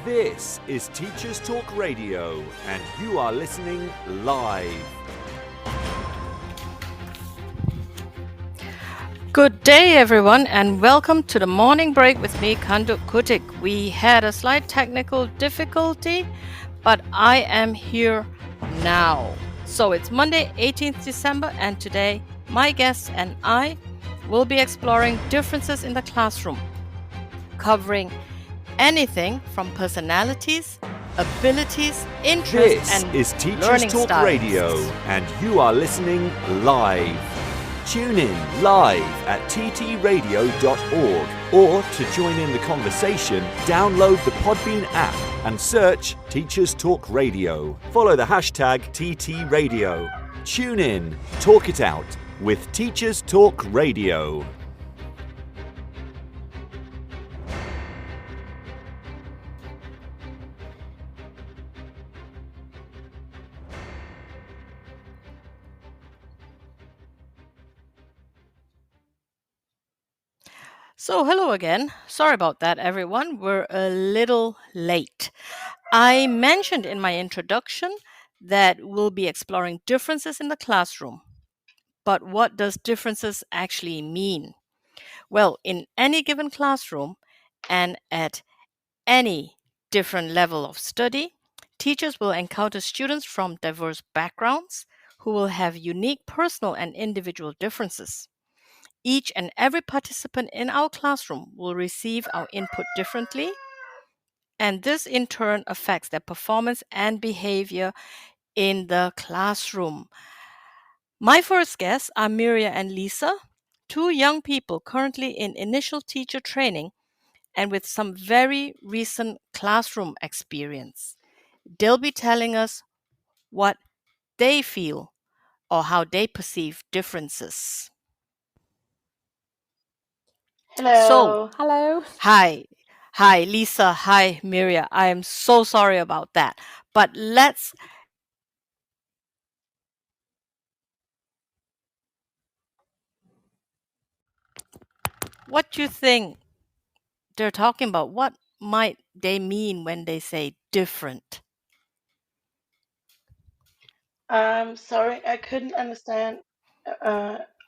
This is Teachers Talk Radio, and you are listening live. Good day, everyone, and welcome to the morning break with me, Khanh-Duc Kuttig. We had a slight technical difficulty, but I am here now. So it's Monday, 18th December, and today my guests and I will be exploring differences in the classroom, covering anything from personalities, abilities, interests, This and is Teachers learning Talk styles. Radio, and you are listening live. Tune in live at ttradio.org, or to join in the conversation, download the Podbean app and search Teachers Talk Radio. Follow the hashtag TTRadio. Tune in, talk it out with Teachers Talk Radio. So, hello again. Sorry about that, everyone. We're a little late. I mentioned in my introduction that we'll be exploring differences in the classroom. But what does differences actually mean? Well, in any given classroom and at any different level of study, teachers will encounter students from diverse backgrounds who will have unique personal and individual differences. Each and every participant in our classroom will receive our input differently, and this in turn affects their performance and behavior in the classroom. My first guests are Miria and Lisa, two young people currently in initial teacher training and with some very recent classroom experience. They'll be telling us what they feel or how they perceive differences. So, Hello. Hello. hi. Hi, Lisa. Hi, Miria. I am so sorry about that. But what do you think they're talking about? What might they mean when they say different? I'm sorry, I couldn't understand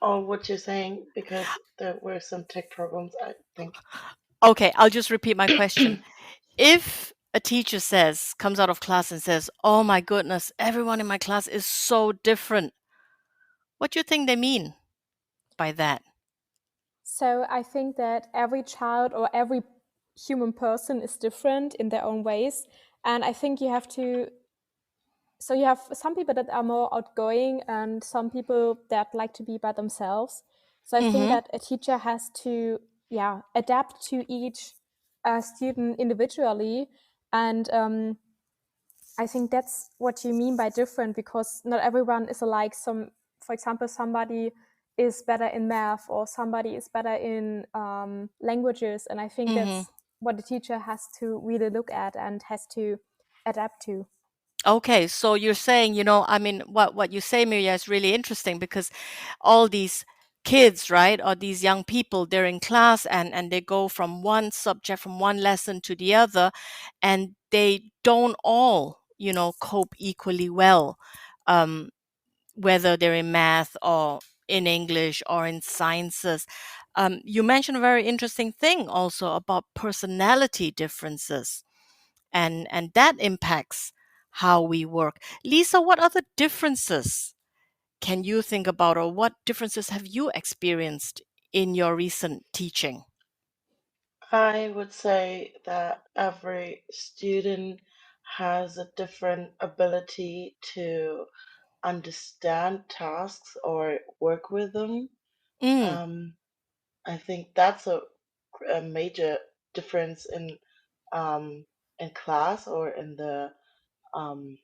all what you're saying because there were some tech problems, I think. Okay, I'll just repeat my question. If a teacher comes out of class and says, "Oh my goodness, everyone in my class is so different," what do you think they mean by that? So I think that every child or every human person is different in their own ways. And I think you have some people that are more outgoing and some people that like to be by themselves. So I think that a teacher has to, adapt to each student individually. And I think that's what you mean by different, because not everyone is alike. For example, somebody is better in math or somebody is better in languages. And I think that's what the teacher has to really look at and has to adapt to. Okay, so you're saying, what you say, Miria, is really interesting because all these kids, right, or these young people, they're in class and they go from one subject, from one lesson to the other, and they don't all, cope equally well, whether they're in math or in English or in sciences. You mentioned a very interesting thing also about personality differences, and that impacts how we work. Lisa, what other differences can you think about, or what differences have you experienced in your recent teaching? I would say that every student has a different ability to understand tasks or work with them. Mm, Um, I think that's a major difference um, in class or um,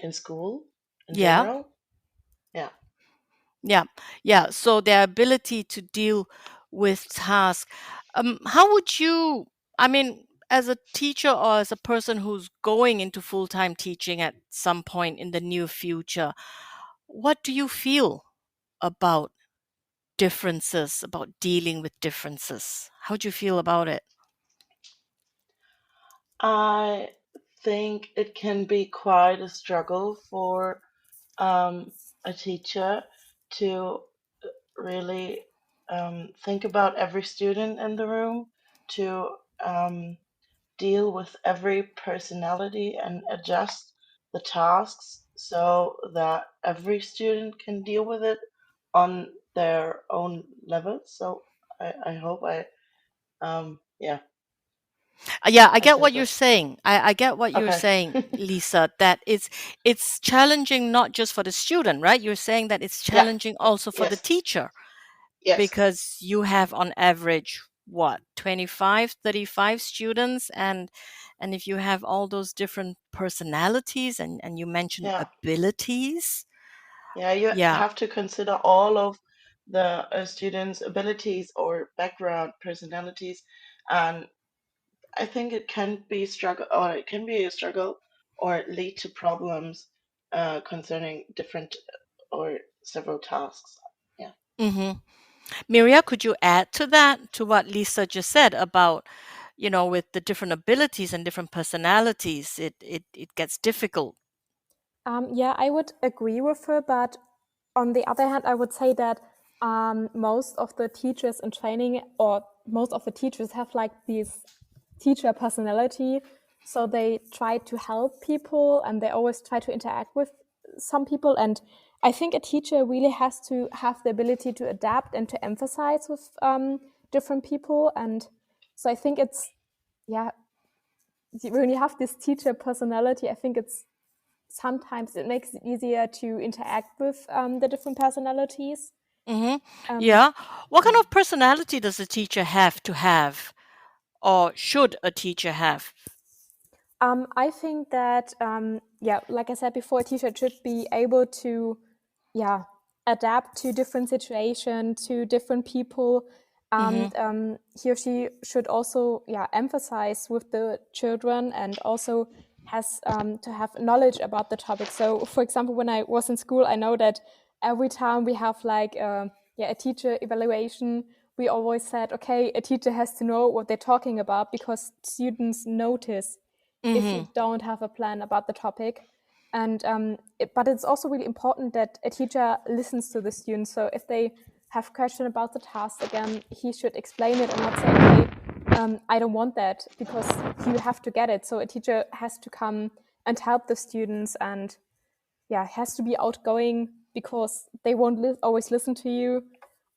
in school in yeah, general. Yeah. yeah, yeah. So their ability to deal with tasks. How would you, as a teacher or as a person who's going into full-time teaching at some point in the near future, what do you feel about differences, about dealing with differences? How do you feel about it? I think it can be quite a struggle for a teacher to really think about every student in the room, to deal with every personality and adjust the tasks so that every student can deal with it on their own level. So I hope yeah, Yeah, I I get said what you're that. saying. I get what you're Okay. saying, Lisa, that it's challenging not just for the student, right? You're saying that it's Yeah. challenging also for the Yes. teacher Yes. because you have on average what 25, 35 students, and if you have all those different personalities and you mentioned Yeah. abilities. Yeah. You Yeah. have to consider all of the students' abilities or background, personalities, and I think it can be struggle, or it can be a struggle, or lead to problems concerning different or several tasks. Yeah. Mm-hmm. Miria, could you add to that, to what Lisa just said about, with the different abilities and different personalities, it gets difficult. Yeah, I would agree with her, but on the other hand, I would say that most of the teachers in training, or most of the teachers, have like this teacher personality. So they try to help people and they always try to interact with some people. And I think a teacher really has to have the ability to adapt and to emphasize with different people. And so I think it's, yeah, when you have this teacher personality, I think it's sometimes it makes it easier to interact with the different personalities. Mm-hmm. Um, Yeah. What kind yeah. of personality does a teacher have to have, or should a teacher have? I think that, yeah, like I said before, a teacher should be able to, yeah, adapt to different situations, to different people. And Mm-hmm. he or she should also, yeah, emphasize with the children and also has to have knowledge about the topic. So, for example, when I was in school, I know that every time we have like, yeah, a teacher evaluation, we always said, okay, a teacher has to know what they're talking about because students notice if you Mm-hmm. don't have a plan about the topic. And but it's also really important that a teacher listens to the students. So if they have question about the task, again, he should explain it and not say, okay, I don't want that, because you have to get it. So a teacher has to come and help the students, and yeah, has to be outgoing because they won't always listen to you.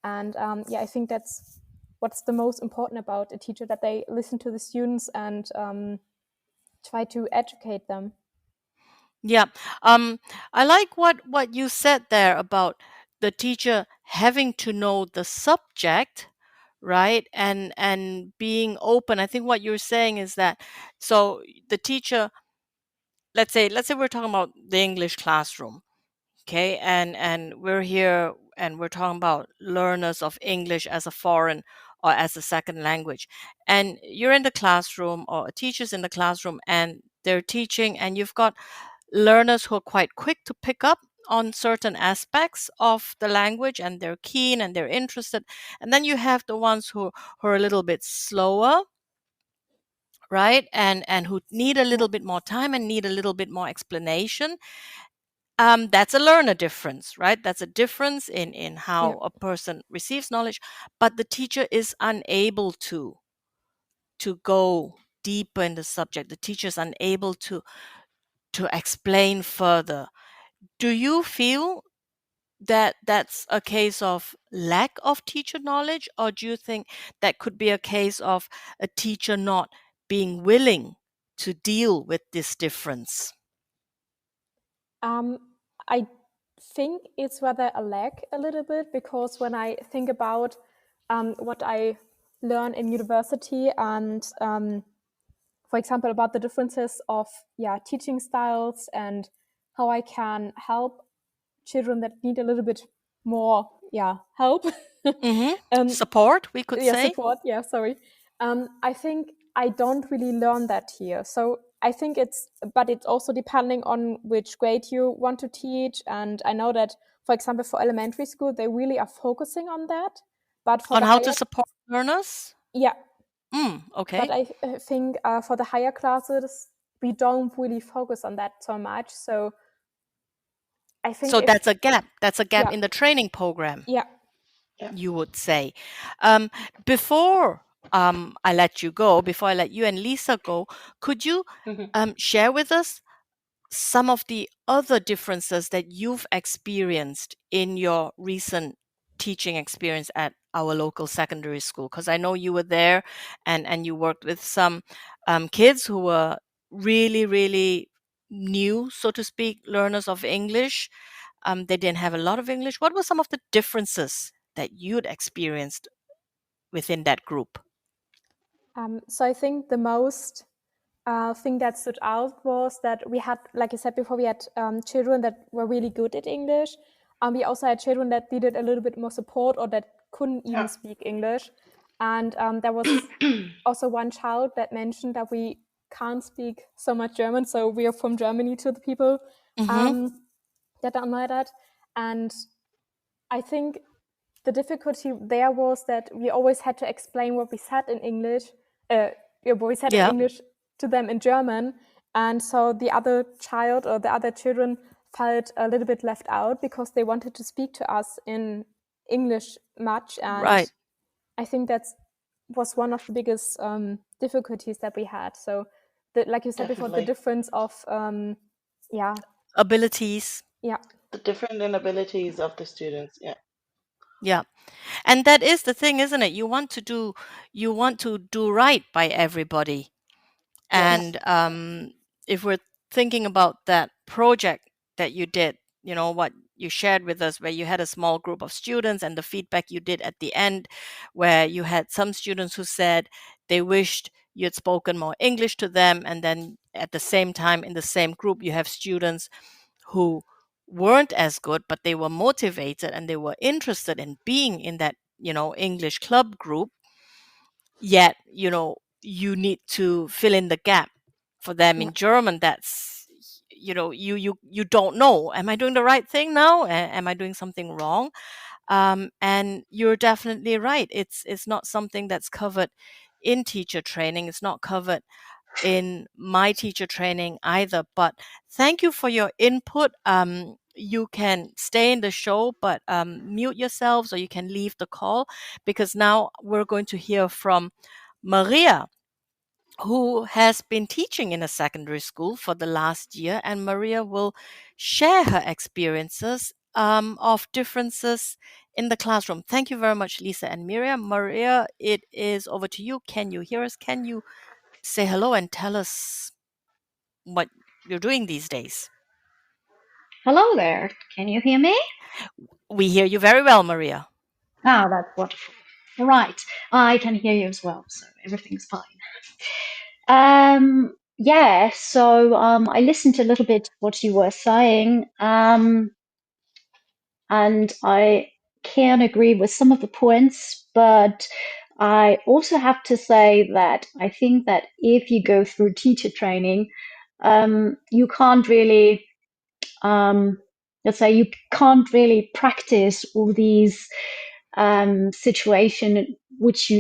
And yeah, I think that's what's the most important about a teacher, that they listen to the students and try to educate them. Yeah. I like what you said there about the teacher having to know the subject, right? And being open. I think what you're saying is that, so the teacher, let's say we're talking about the English classroom, okay? And we're here and we're talking about learners of English as a foreign or as a second language. And you're in the classroom, or a teacher's in the classroom, and they're teaching, and you've got learners who are quite quick to pick up on certain aspects of the language, and they're keen and they're interested. And then you have the ones who are a little bit slower, right? And who need a Yeah, little bit more time and need a little bit more explanation. That's a learner difference, right? That's a difference in yeah, how a person receives knowledge, but the teacher is unable to go deeper in the subject. The teacher is unable to explain further. Do you feel that that's a case of lack of teacher knowledge, or do you think that could be a case of a teacher not being willing to deal with this difference? um, I think it's rather a lack a little bit, because when I think about what I learn in university and for example about the differences of, yeah, teaching styles and how I can help children that need a little bit more, yeah, help. Mm-hmm. um, Support, we could yeah, say. support, yeah, sorry. I think I don't really learn that here. So I think but it's also depending on which grade you want to teach. And I know that, for example, for elementary school, they really are focusing on that. But for On the how to higher, support learners? yeah, Okay. But I think for the higher classes, we don't really focus on that so much. So I think So that's a gap. That's a gap yeah, in the training program, yeah. you would say. Before I let you go, before I let you and Lisa go, could you share with us some of the other differences that you've experienced in your recent teaching experience at our local secondary school? Because I know you were there and you worked with some kids who were really, really new, so to speak, learners of English. They didn't have a lot of English. What were some of the differences that you'd experienced within that group? So I think the most thing that stood out was that we had, like I said before, we had children that were really good at English. We also had children that needed a little bit more support or that couldn't even speak English. And there was also one child that mentioned that we can't speak so much German. So we are from Germany to the people that don't know that. And I think the difficulty there was that we always had to explain what we said in English, what we said in English to them in German. And so the other child or the other children felt a little bit left out because they wanted to speak to us in English much. And I think that was one of the biggest difficulties that we had. So, like you said before, the difference of, abilities. Yeah. The different inabilities of the students. Yeah. Yeah. And that is the thing, isn't it? You want to do right by everybody. Yes. And if we're thinking about that project that you did, what you shared with us, where you had a small group of students and the feedback you did at the end, where you had some students who said they wished you had spoken more English to them. And then at the same time, in the same group, you have students who weren't as good, but they were motivated and they were interested in being in that, English club group. Yet, you need to fill in the gap for them in German. That's, you don't know, am I doing the right thing now? Am I doing something wrong? And you're definitely right. It's not something that's covered in teacher training. It's not covered in my teacher training either. But thank you for your input. You can stay in the show, but mute yourselves, or you can leave the call, because now we're going to hear from Maria, who has been teaching in a secondary school for the last year, and Maria will share her experiences of differences in the classroom. Thank you very much, Lisa and Miriam. Maria, it is over to you. Can you hear us? Can you say hello and tell us what you're doing these days? Hello there. Can you hear me? We hear you very well, Maria. Oh, that's wonderful. Right. I can hear you as well, so everything's fine. Yeah, so I listened a little bit what you were saying, and I can agree with some of the points, but I also have to say that I think that if you go through teacher training, you can't really let's say you can't really practice all these situation which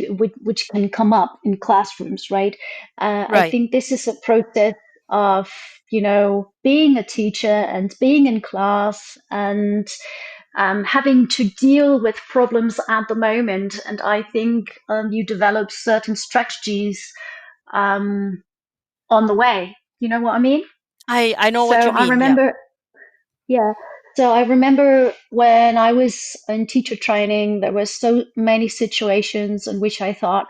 can come up in classrooms, right? I think this is a process of being a teacher and being in class and having to deal with problems at the moment. And I think you develop certain strategies on the way. You know what I mean? I know So what you I mean. remember, yeah. So I remember when I was in teacher training, there were so many situations in which I thought,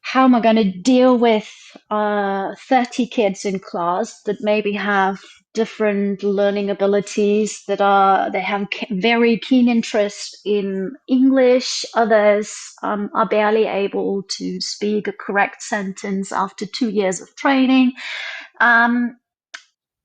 how am I going to deal with 30 kids in class that maybe have different learning abilities, they have very keen interest in English. Others are barely able to speak a correct sentence after 2 years of training.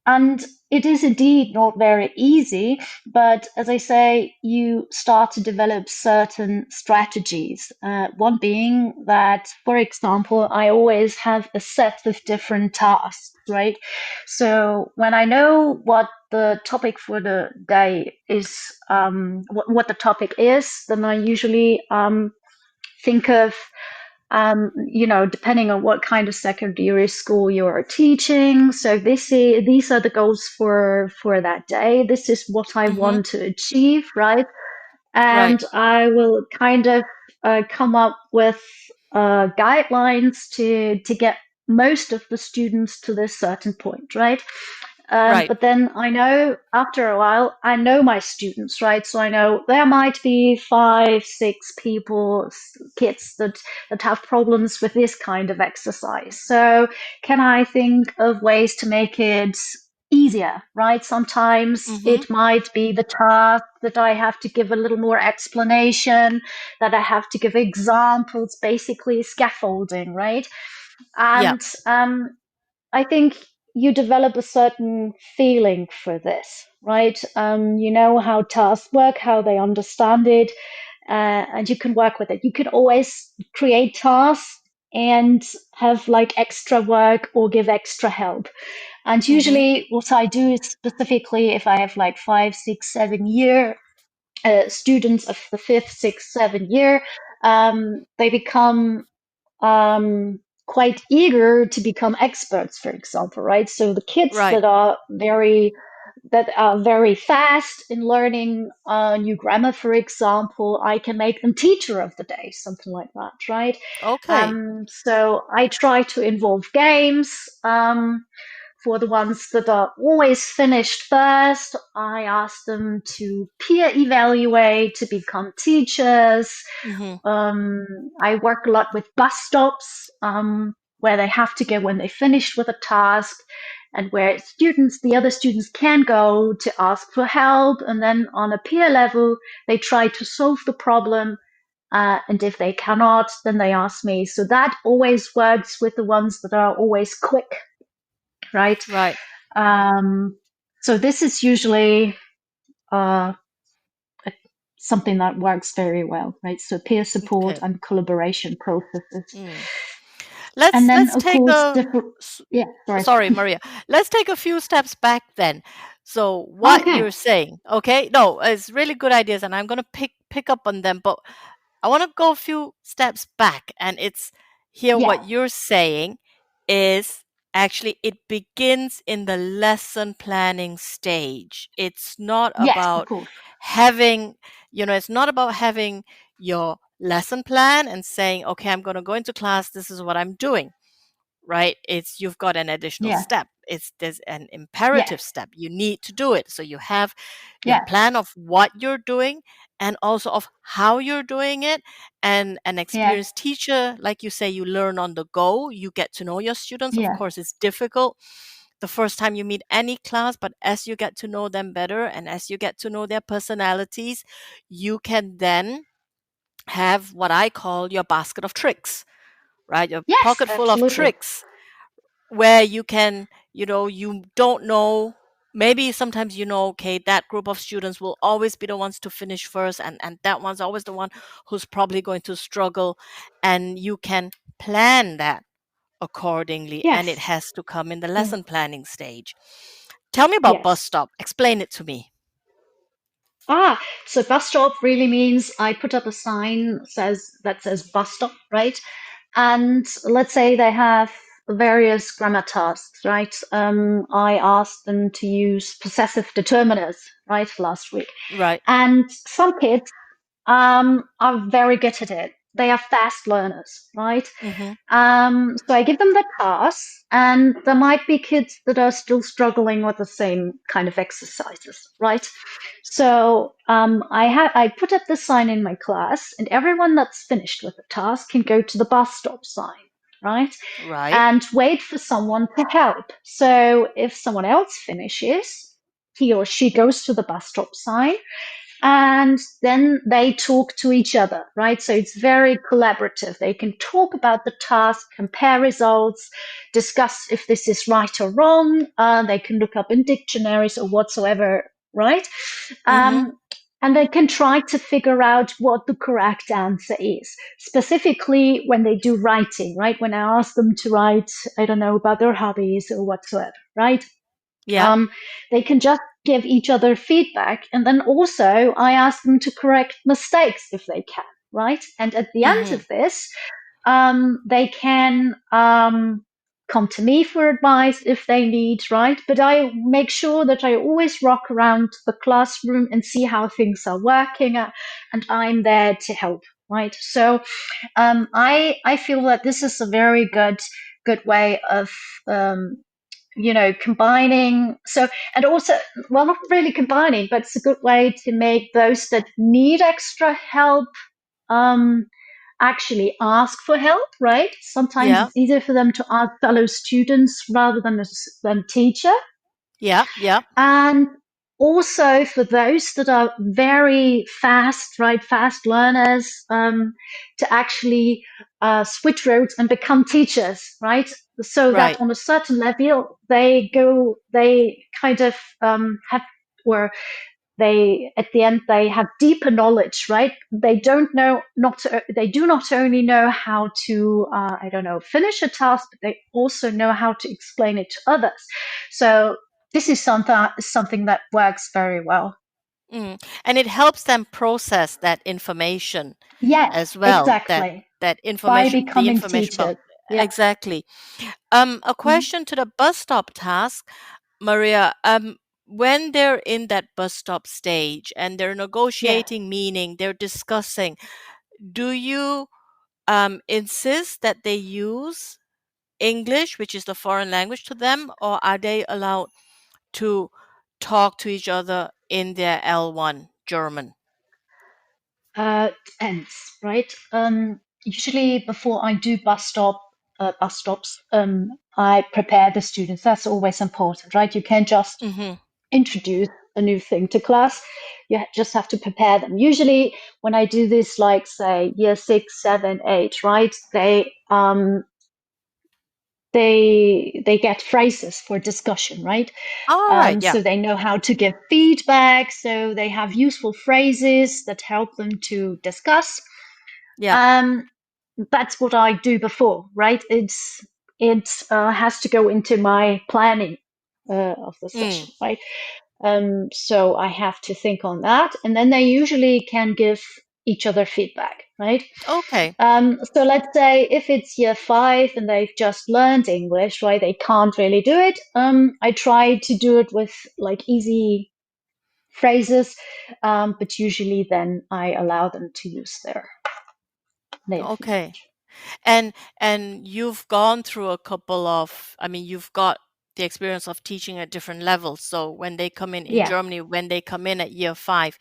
And it is indeed not very easy, but as I say, you start to develop certain strategies. One being that, for example, I always have a set of different tasks, right? So when I know what the topic for the day is, what the topic is, then I usually think of depending on what kind of secondary school you are teaching. So these are the goals for that day. This is what I Mm-hmm. want to achieve, right? Right. And I will kind of come up with guidelines to get most of the students to this certain point, right? Right. But then I know after a while, I know my students, right? So I know there might be 5, 6 people, kids that have problems with this kind of exercise. So can I think of ways to make it easier, right? Sometimes Mm-hmm. it might be the task that I have to give a little more explanation, that I have to give examples, basically scaffolding, right? Yeah. And I think you develop a certain feeling for this, right? You know how tasks work, how they understand it, and you can work with it. You can always create tasks and have like extra work or give extra help. And Mm-hmm. usually, what I do is specifically if I have like 5, 6, 7 year students of the fifth, sixth, 7 year, they become quite eager to become experts, for example, right? So the kids Right. that are very fast in learning new grammar, for example, I can make them teacher of the day, something like that, right? Okay. So I try to involve games. For the ones that are always finished first, I ask them to peer evaluate to become teachers. Mm-hmm. I work a lot with bus stops where they have to go when they finished with a task, and where the other students can go to ask for help. And then on a peer level, they try to solve the problem. And if they cannot, then they ask me. So that always works with the ones that are always quick, right? Right. Um, so this is usually uh, something that works very well, right? So peer support Okay. and collaboration processes. Mm. And then, Let's of take course, a s- yeah, sorry. sorry, Maria. Let's take a few steps back then. So what Okay. you're saying, okay? No, it's really good ideas, and I'm gonna pick up on them. But I want to go a few steps back, and it's here Yeah. what you're saying is actually it begins in the lesson planning stage. It's not Yes, of about course. having, it's not about having your lesson plan and saying, okay, I'm going to go into class, this is what I'm doing, right? It's you've got an additional Yeah. step. There's an Yeah. imperative step. You need to do it. So you have your Yeah. plan of what you're doing and also of how you're doing it. And an Yeah. experienced teacher, like you say, you learn on the go. You get to know your students. Of Yeah. course, it's difficult the first time you meet any class, but as you get to know them better and as you get to know their personalities, you can then have what I call your basket of tricks, right? Your Yes, pocket full of absolutely. tricks where you can, you don't know, maybe sometimes okay, that group of students will always be the ones to finish first, and that one's always the one who's probably going to struggle, and you can plan that accordingly, and it Yes. has to come in the Yeah. lesson planning stage. Tell me about bus Yes. stop. Explain it to me. So bus stop really means I put up a sign that says bus stop, right? And let's say they have various grammar tasks, right? I asked them to use possessive determiners, right, last week. Right. And some kids are very good at it. They are fast learners, right? Mm-hmm. So I give them the task, and there might be kids that are still struggling with the same kind of exercises, right? So I put up the sign in my class, and everyone that's finished with the task can go to the bus stop sign, right? Right. And wait for someone to help. So if someone else finishes, he or she goes to the bus stop sign, and then they talk to each other, right? So it's very collaborative. They can talk about the task, compare results, discuss if this is right or wrong. They can look up in dictionaries or whatsoever, right? Mm-hmm. And they can try to figure out what the correct answer is, specifically when they do writing, right? When I ask them to write, I don't know, about their hobbies or whatsoever, right? Yeah. Um, they can just give each other feedback. And then also I ask them to correct mistakes if they can, right? And at the end Mm-hmm. of this, they can come to me for advice if they need, right? But I make sure that I always rock around the classroom and see how things are working, and I'm there to help, right? So I feel that this is a very good way of combining. So, and also, well, not really combining, but it's a good way to make those that need extra help um, actually ask for help, right? Sometimes Yeah. it's easier for them to ask fellow students rather than teacher. Yeah. Yeah. And also for those that are very fast, right, fast learners, to actually switch roles and become teachers, right? So that Right. on a certain level, they kind of have, or they at the end they have deeper knowledge, right? They don't know not to, they do not only know how to I don't know, finish a task, but they also know how to explain it to others. So this is something that works very well. And it helps them process that information Yes, as well. That exactly. that By information, the becoming information about teachers. Yeah. exactly. A Mhm. question to the bus stop task, Maria. When they're in that bus stop stage and they're Yeah. negotiating meaning, they're discussing, do you insist that they use English, which is the foreign language to them, or are they allowed to talk to each other in their L1 German? Depends, right? Usually before I do bus stops, I prepare the students. That's always important, right? You can't just Mm-hmm. introduce a new thing to class. You just have to prepare them. Usually when I do this, like say year 6, 7, 8, right? They get phrases for discussion, right? All right. Yeah. So they know how to give feedback. So they have useful phrases that help them to discuss. Yeah. Um, that's what I do before, right? It has to go into my planning of the Mm. session, right? So I have to think on that, and then they usually can give each other feedback, right? Okay. So let's say if it's year 5 and they've just learned English, right? They can't really do it. I try to do it with like easy phrases, but usually then I allow them to use their native Okay. language. And you've gone through a couple of, I mean, you've got the experience of teaching at different levels. So when they come in Yeah, Germany, when they come in at year 5,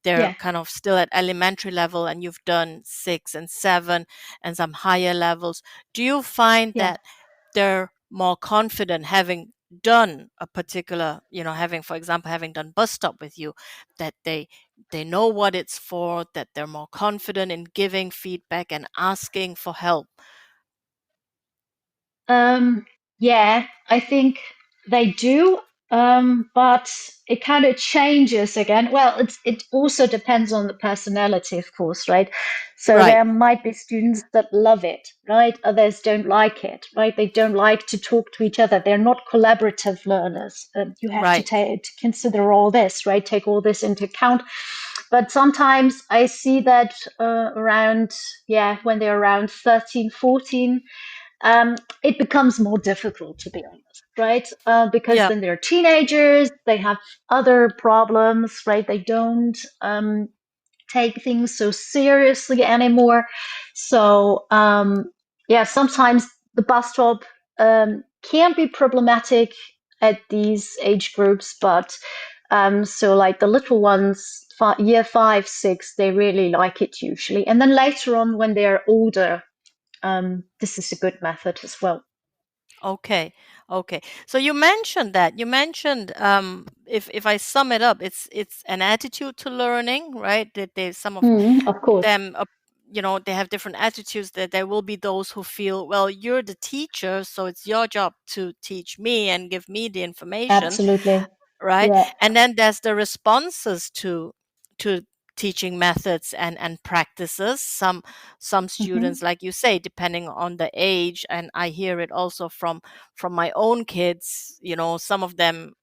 they're yeah. kind of still at elementary level, and you've done 6 and 7 and some higher levels. Do you find Yeah. that they're more confident having done a particular, having, for example, having done bus stop with you, that they know what it's for, that they're more confident in giving feedback and asking for help? Um, yeah, I think they do. But it kind of changes again. Well, it also depends on the personality, of course, right? So Right. there might be students that love it, right? Others don't like it, right? They don't like to talk to each other. They're not collaborative learners. You have to Right. to consider all this, right? Take all this into account. But sometimes I see that around, yeah, when they're around 13, 14, it becomes more difficult, to be honest, right? Because Yeah. then they're teenagers, they have other problems, right? They don't take things so seriously anymore. So, yeah, sometimes the bus stop can be problematic at these age groups, but so like the little ones, year 5, 6, they really like it usually. And then later on, when they're older, this is a good method as well. Okay. Okay. So you mentioned that. You mentioned, if I sum it up, it's an attitude to learning, right? That there's some of Of course. them, they have different attitudes. That there will be those who feel, well, you're the teacher, so it's your job to teach me and give me the information, Absolutely. right? Yeah. And then there's the responses to teaching methods and practices. Some Hmm. students, like you say, depending on the age, and I hear it also from my own kids, some of them,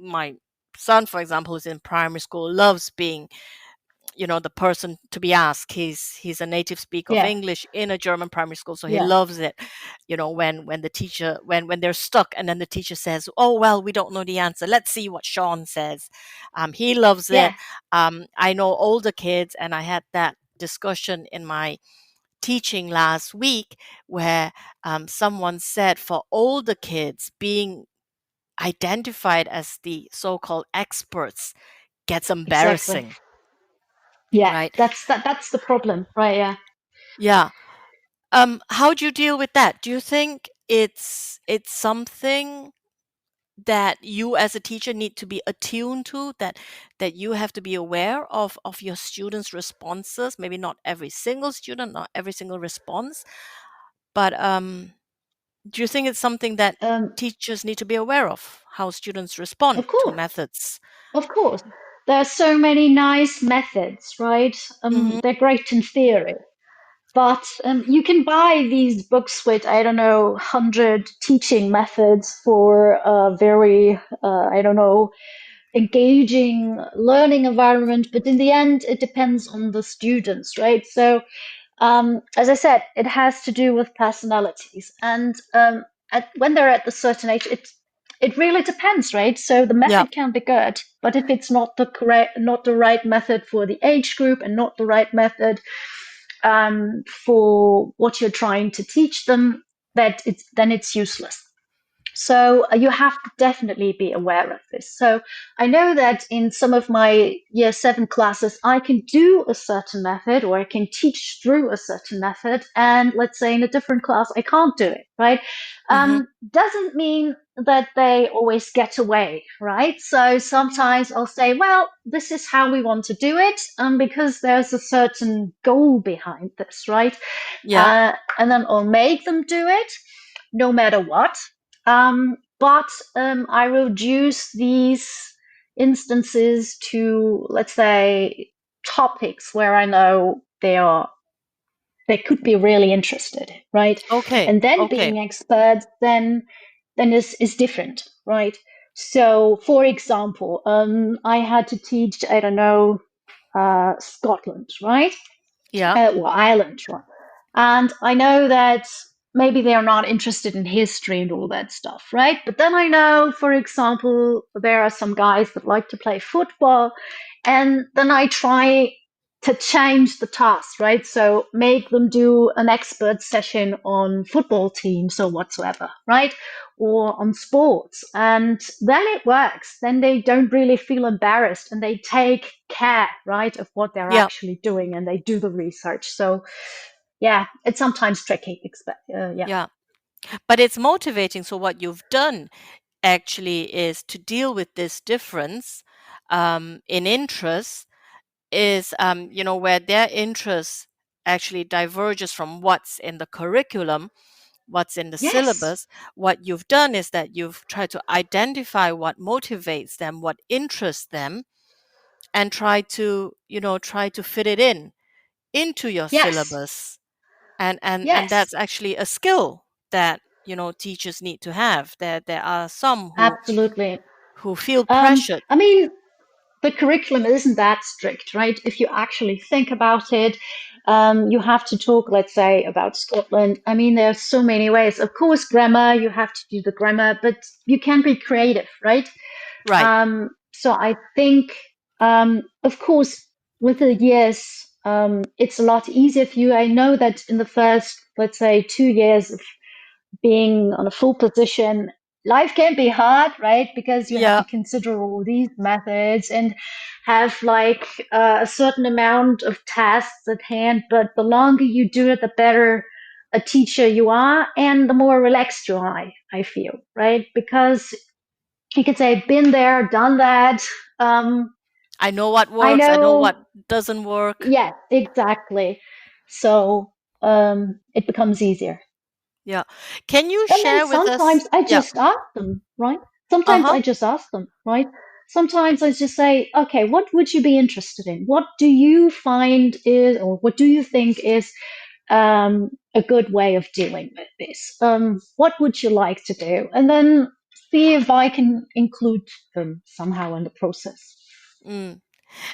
my son, for example, who's in primary school, loves being the person to be asked. He's a native speaker of Yeah. English in a German primary school, so he Yeah. loves it. When the teacher when they're stuck and then the teacher says, "Oh well, we don't know the answer. Let's see what Sean says." He loves it. Yeah. I know older kids, and I had that discussion in my teaching last week where someone said for older kids being identified as the so-called experts gets Exactly. embarrassing, Yeah. right? That's the problem, right? Yeah. Yeah. How do you deal with that? Do you think it's something that you as a teacher need to be attuned to, that you have to be aware of your students' responses? Maybe not every single student, not every single response, but do you think it's something that Um, teachers need to be aware of, how students respond of to course. methods? Of course. There are so many nice methods, right? Mm-hmm. They're great in theory. But you can buy these books with, I don't know, 100 teaching methods for a very, I don't know, engaging learning environment. But in the end, it depends on the students, right? So as I said, it has to do with personalities, and when they're at a certain age, it really depends, right? So the Yeah. method can be good, but if it's not the right method for the age group, and not the right method for what you're trying to teach them, then it's useless. So you have to definitely be aware of this. So I know that in some of my year 7 classes, I can do a certain method, or I can teach through a certain method. And let's say in a different class, I can't do it, right? Mm-hmm. Doesn't mean that they always get away, right? So sometimes I'll say, well, this is how we want to do it, because there's a certain goal behind this, right? Yeah. And then I'll make them do it no matter what. But I reduce these instances to, let's say, topics where I know they could be really interested, right? Okay. And then Okay. being experts, then is different, right? So, for example, I had to teach, I don't know, Scotland, right? Yeah. Or Ireland, right? And I know that maybe they are not interested in history and all that stuff, right? But then I know, for example, there are some guys that like to play football, and then I try to change the task, right? So make them do an expert session on football teams or whatsoever, right? Or on sports. And then it works. Then they don't really feel embarrassed, and they take care, right, of what they're Yeah. actually doing, and they do the research. So, yeah, it's sometimes tricky. Yeah. Yeah. But it's motivating. So what you've done actually is to deal with this difference in interest is where their interest actually diverges from what's in the curriculum, what's in the Yes. syllabus. What you've done is that you've tried to identify what motivates them, what interests them, and try to fit it into your Yes. syllabus. And Yes. that's actually a skill that teachers need to have. There are some Absolutely. who feel pressured. I mean, the curriculum isn't that strict, right? If you actually think about it, you have to talk, let's say, about Scotland. I mean, there's so many ways. Of course, grammar, you have to do the grammar, but you can be creative, right? Right. So I think, of course, with the years, it's a lot easier for you. I know that in the first, let's say, 2 years of being on a full position, life can be hard, right? Because you have Yeah. to consider all these methods and have like a certain amount of tasks at hand. But the longer you do it, the better a teacher you are, and the more relaxed you are, I feel, right? Because you could say, been there, done that. I know what I works. I know what know, doesn't work. yeah, exactly. So it becomes easier. Yeah. Can you And then share with us? sometimes I Yeah. just ask them, right? Sometimes Uh-huh. I just ask them, right? Sometimes I just say, okay, what would you be interested in? What do you find is, or what do you think is a good way of dealing with this? What would you like to do? And then see if I can include them somehow in the process. Mm.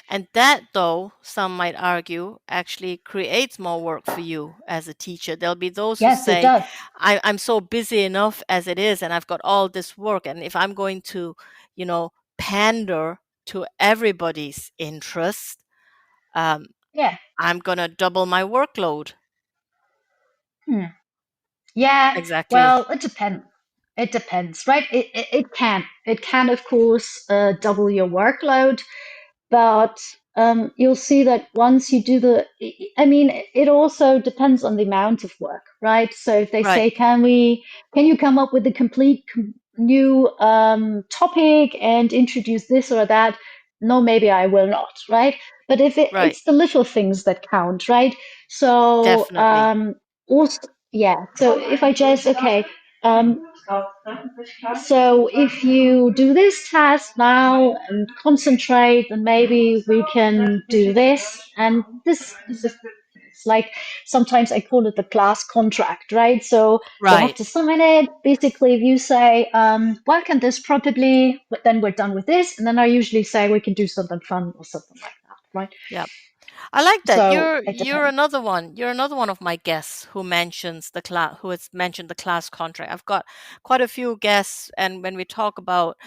And that, though, some might argue, actually creates more work for you as a teacher. There'll be those who Yes, it say, does. I'm so busy enough as it is, and I've got all this work. And if I'm going to, pander to everybody's interest, um, Yeah. I'm going to double my workload. Hmm. Yeah. Exactly. Well, it depends. It depends, right? It can. It can, of course, double your workload. But you'll see that once you do I mean, it also depends on the amount of work, right? So if they Right. say, can you come up with a complete new topic and introduce this or that? No, maybe I will not, right? But if Right. it's the little things that count, right? So Definitely. also, yeah. So if I just, okay, um, so if you do this task now and concentrate, then maybe we can do this. And this is it's like sometimes I call it the class contract, right? So they have Right. to sign it. Basically, if you say, work on this properly, but then we're done with this, and then I usually say we can do something fun or something like that, right? Yeah. I like that. So You're it you're depends. another one. You're another one of my guests who has mentioned the class contract. I've got quite a few guests, and when we talk about,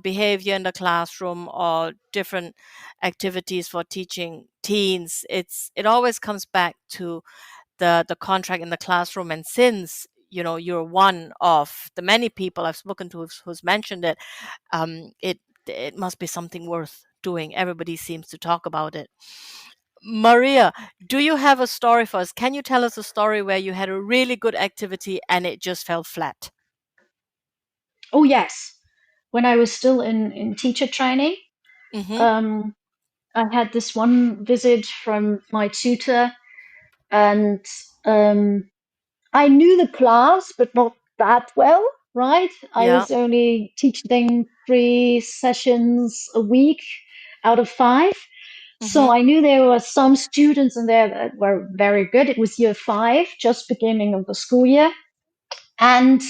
behavior in the classroom or different activities for teaching teens, it always comes back to the contract in the classroom. And since, you're one of the many people I've spoken to who's mentioned it, it must be something worth doing. Everybody seems to talk about it. Maria, do you have a story for us? Can you tell us a story where you had a really good activity and it just fell flat? Oh yes, when I was still in teacher training, Mm-hmm. um, I had this one visit from my tutor, and I knew the class, but not that well, right? I Yeah. was only teaching 3 sessions a week out of 5. So Mm-hmm. I knew there were some students in there that were very good. It was year 5, just beginning of the school year. And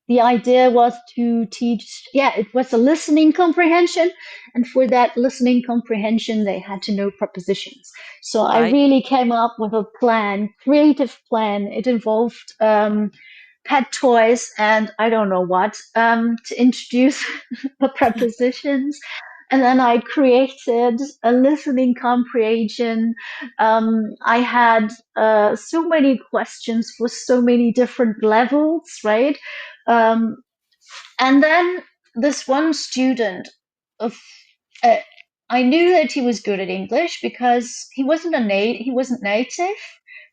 the idea was to teach, yeah, it was a listening comprehension. And for that listening comprehension, they had to know prepositions. So I Right. really came up with a plan, creative plan. It involved pet toys and I don't know what to introduce the prepositions. And then I created a listening comprehension. I had so many questions for so many different levels, right? Um, and then this one student of uh, I knew that he was good at English because he wasn't native,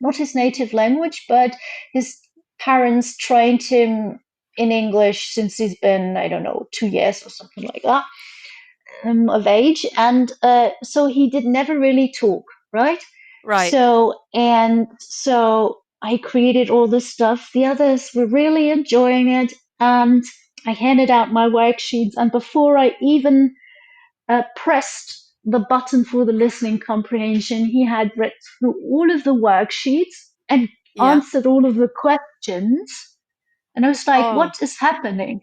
not his native language, but his parents trained him in English since he's been, I don't know, 2 years or something like that, of age, and so he did never really talk, right? Right. So I created all this stuff. The others were really enjoying it, and I handed out my worksheets. And before I even pressed the button for the listening comprehension, he had read through all of the worksheets and Yeah. answered all of the questions. And I was like, Oh. what is happening?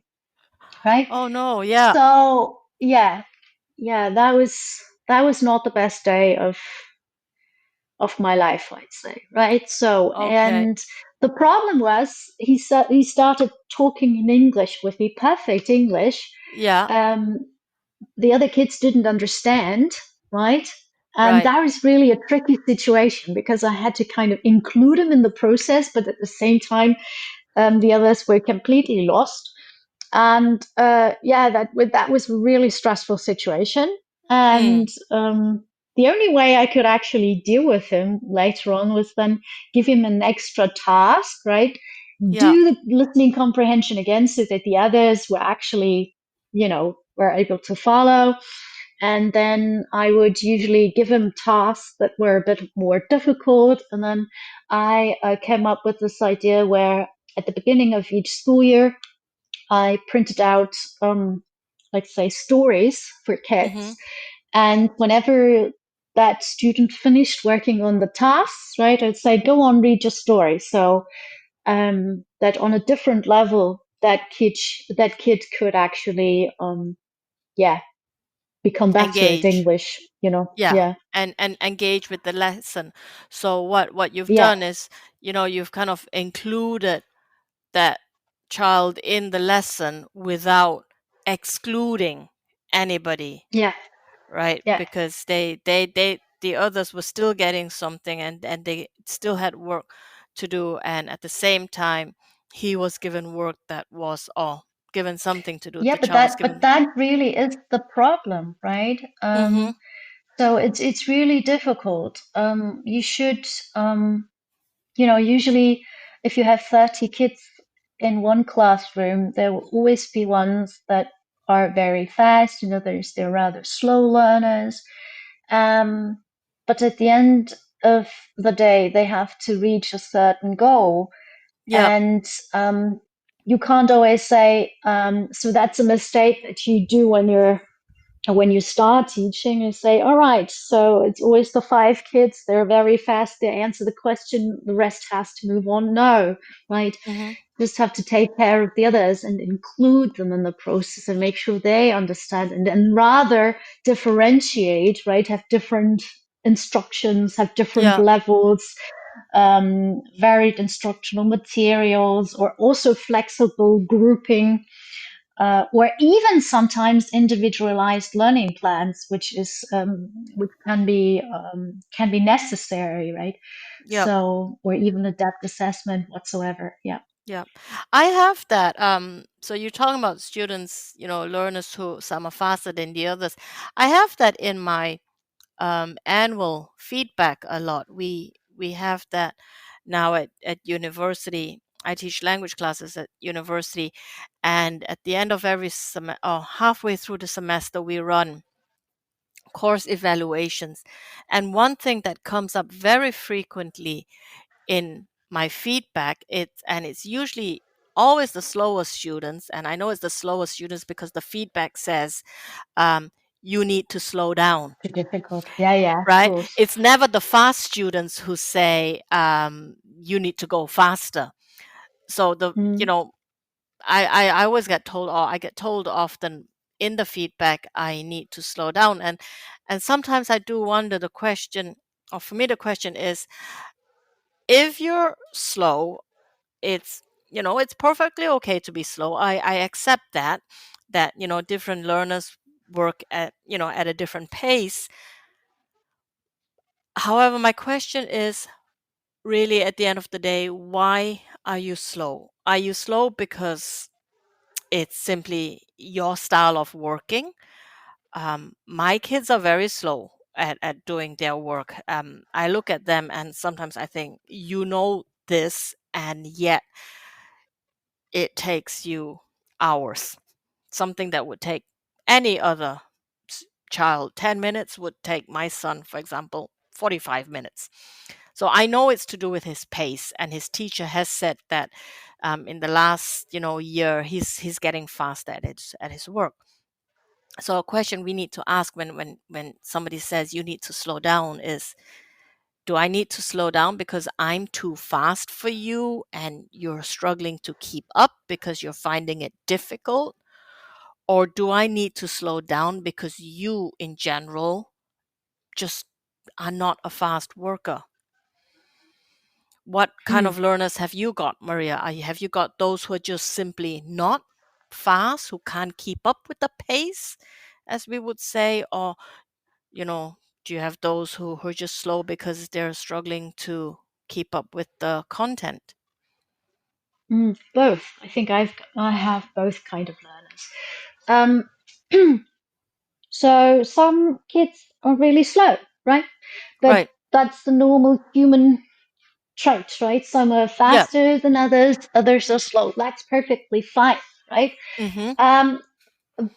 Right? Oh no. Yeah. So yeah, that was not the best day of my life, I'd say, right? So, Okay. and the problem was he started talking in English with me, perfect English. Yeah. Um, the other kids didn't understand, right? And Right. that was really a tricky situation because I had to kind of include him in the process, but at the same time, the others were completely lost. And yeah, that was a really stressful situation. Mm. And the only way I could actually deal with him later on was then give him an extra task, right? Yeah. Do the listening comprehension again so that the others were actually, were able to follow. And then I would usually give him tasks that were a bit more difficult. And then I came up with this idea where at the beginning of each school year, I printed out, let's say, stories for Mm-hmm. kids. And whenever that student finished working on the tasks, right, I'd say, go on, read your story. So that on a different level, that kid could actually, yeah, become better at Engage. English, Yeah. Yeah. And engage with the lesson. So what you've Yeah. done is, you've kind of included that child in the lesson without excluding anybody, Yeah. right? Yeah. Because the others were still getting something, and they still had work to do, and at the same time he was given work that was, given something to do. Yeah, The child was but given. that really is the problem, right? Mm-hmm. So it's really difficult. You should, usually if you have 30 kids in one classroom, there will always be ones that are very fast. They're rather slow learners. But at the end of the day, they have to reach a certain goal. Yep. And you can't always say, so that's a mistake that you do when you start teaching. You say, all right, so it's always the 5 kids, they're very fast, they answer the question, the rest has to move on. No, right? Mm-hmm. Just have to take care of the others and include them in the process and make sure they understand, and rather differentiate, right? Have different instructions, have different Yeah. levels, varied instructional materials, or also flexible grouping, or even sometimes individualized learning plans, which can be necessary, right? Yep. So, or even adapt assessment whatsoever. Yeah. Yeah, I have that. So you're talking about students, learners who some are faster than the others. I have that in my annual feedback a lot. We have that now at university. I teach language classes at university, and at the end of every semester, or halfway through the semester, we run course evaluations. And one thing that comes up very frequently in my feedback, it's usually always the slowest students, and I know it's the slowest students because the feedback says, you need to slow down. Too difficult. Yeah, yeah, of Right? course. It's never the fast students who say, you need to go faster. So Mm. I always get told, or I get told often in the feedback, I need to slow down. And sometimes I do wonder, the question, or for me the question is, if you're slow, it's perfectly okay to be slow. I accept that different learners work at a different pace. However, my question is really, at the end of the day, why are you slow? Are you slow because it's simply your style of working? My kids are very slow at doing their work. I look at them and sometimes I think, this, and yet it takes you hours. Something that would take any other child 10 minutes would take my son, for example, 45 minutes. So I know it's to do with his pace, and his teacher has said that in the last year he's getting fast at his work. So a question we need to ask when somebody says you need to slow down is, do I need to slow down because I'm too fast for you and you're struggling to keep up because you're finding it difficult? Or do I need to slow down because you, in general, just are not a fast worker? What kind Mm. of learners have you got, Maria? Have you got those who are just simply not fast, who can't keep up with the pace, as we would say? Or, do you have those who are just slow because they're struggling to keep up with the content? Both. I think I have both kind of learners. So some kids are really slow, right? But Right. that's the normal human trait, right? Some are Yeah. faster than others are slow. That's perfectly fine, right? Mm-hmm. Um,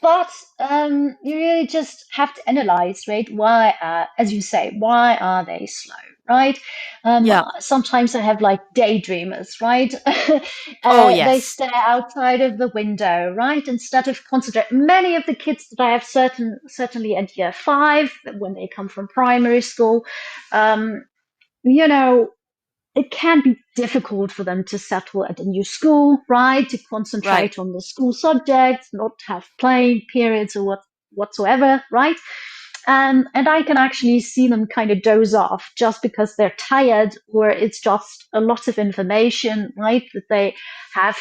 but you really just have to analyze, right? Why, as you say, why are they slow, right? Yeah. Sometimes I have like daydreamers, right? Oh, They yes. stare outside of the window, right? Instead of concentrate. Many of the kids that I have certainly at year 5, when they come from primary school, um, you know, it can be difficult for them to settle at a new school, right? To Right. concentrate on the school subjects, not have playing periods or whatsoever, right? And I can actually see them kind of doze off just because they're tired, or it's just a lot of information, right, that they have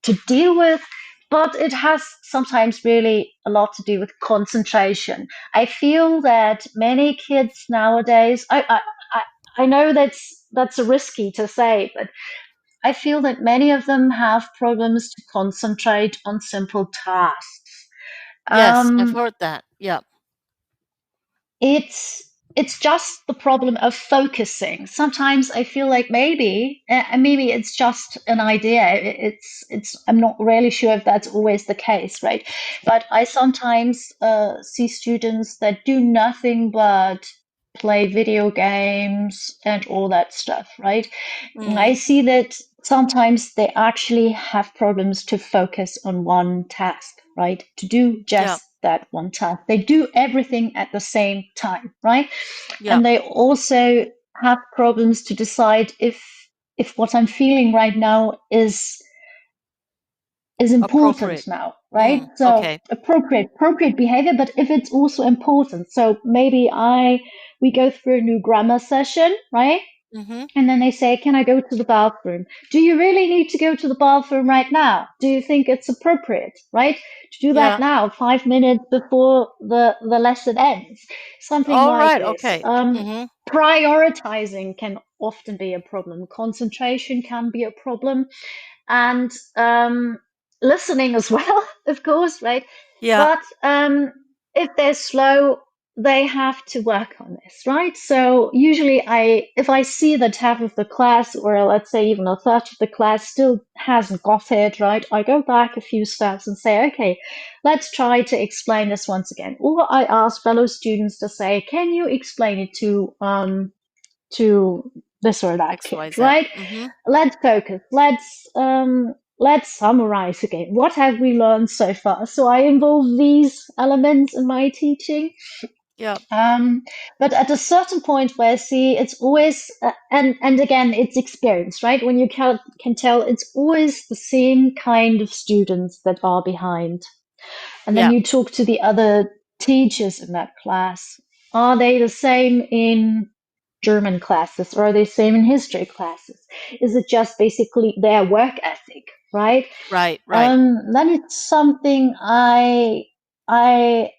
to deal with. But it has sometimes really a lot to do with concentration. I feel that many kids nowadays, I know that's risky to say, but I feel that many of them have problems to concentrate on simple tasks. Yes, I've Um, heard that. Yeah. it's just the problem of focusing. Sometimes I feel like maybe it's just an idea. It's I'm not really sure if that's always the case, right? But I sometimes see students that do nothing but play video games and all that stuff, right? And I Mm. see that sometimes they actually have problems to focus on one task, right? To do Yeah. just that one task. They do everything at the same time, right? Yeah. And they also have problems to decide if what I'm feeling right now is important Appropriate. now, right? So Okay. appropriate behavior, but if it's also important. So maybe we go through a new grammar session, right? Mm-hmm. And then they say, can I go to the bathroom? Do you really need to go to the bathroom right now? Do you think it's appropriate, right? To do that Yeah. now, 5 minutes before the lesson ends. Something All like right. this. Okay. Mm-hmm. Prioritizing can often be a problem. Concentration can be a problem. And listening as well, of course, right? Yeah. But if they're slow, they have to work on this, right? So usually if I see that half of the class, or let's say even a third of the class still hasn't got it, right, I go back a few steps and say, okay, let's try to explain this once again. Or I ask fellow students to say, can you explain it to this or that kid, XYZ. right? Mm-hmm. Let's focus. Let's summarize again. What have we learned so far? So I involve these elements in my teaching. Yeah. But at a certain point where I see it's always, and again, it's experience, right? When you can tell it's always the same kind of students that are behind. And then Yeah. you talk to the other teachers in that class. Are they the same in German classes, or are they the same in history classes? Is it just basically their work ethic, right? Right. Right. Then it's something I I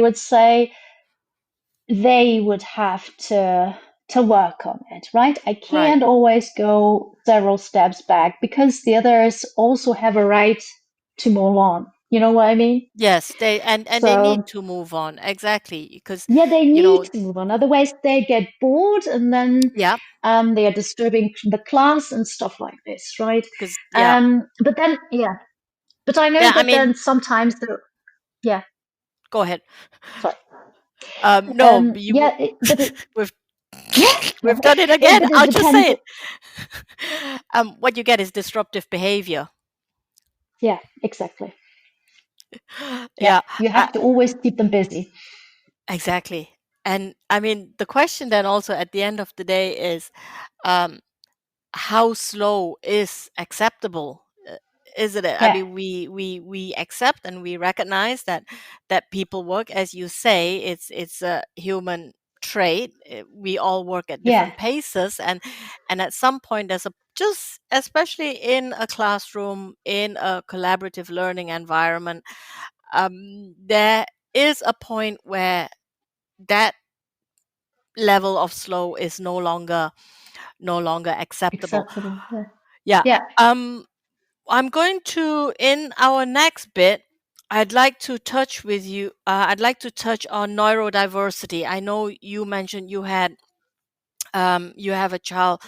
would say they would have to work on it, right? I Right. can't always go several steps back because the others also have a right to move on. You know what I mean? Yes. And they need So to move on. Exactly. Because, yeah, they you need know. to move on. Otherwise, they get bored, and then Yeah. they are disturbing the class and stuff like this, right? Because yeah. But then yeah, but I know Yeah. I that mean, then sometimes yeah, go ahead. sorry, No, yeah, we've yeah, we've done it yeah, again. but it I'll just depends. say it. What you get is disruptive behavior. Yeah, exactly. Yeah, Yeah. you have to always keep them busy. Exactly. And I mean, the question then also at the end of the day is, um, how slow is acceptable? Isn't it? I Yeah, mean, we accept and we recognize that people work, as you say, it's a human trait. We all work at yeah, different paces, and at some point, there's a just especially in a classroom, in a collaborative learning environment, there is a point where that level of slow is no longer acceptable. acceptable. Yeah, Yeah. yeah, I'm going to, in our next bit, I'd like to touch with you. I'd like to touch on neurodiversity. I know you mentioned you have a child,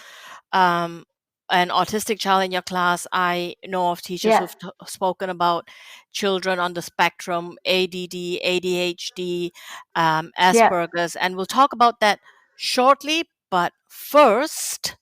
um, an autistic child in your class. I know of teachers yeah, who've spoken about children on the spectrum, ADD, ADHD, yeah. Asperger's, and we'll talk about that shortly. But first,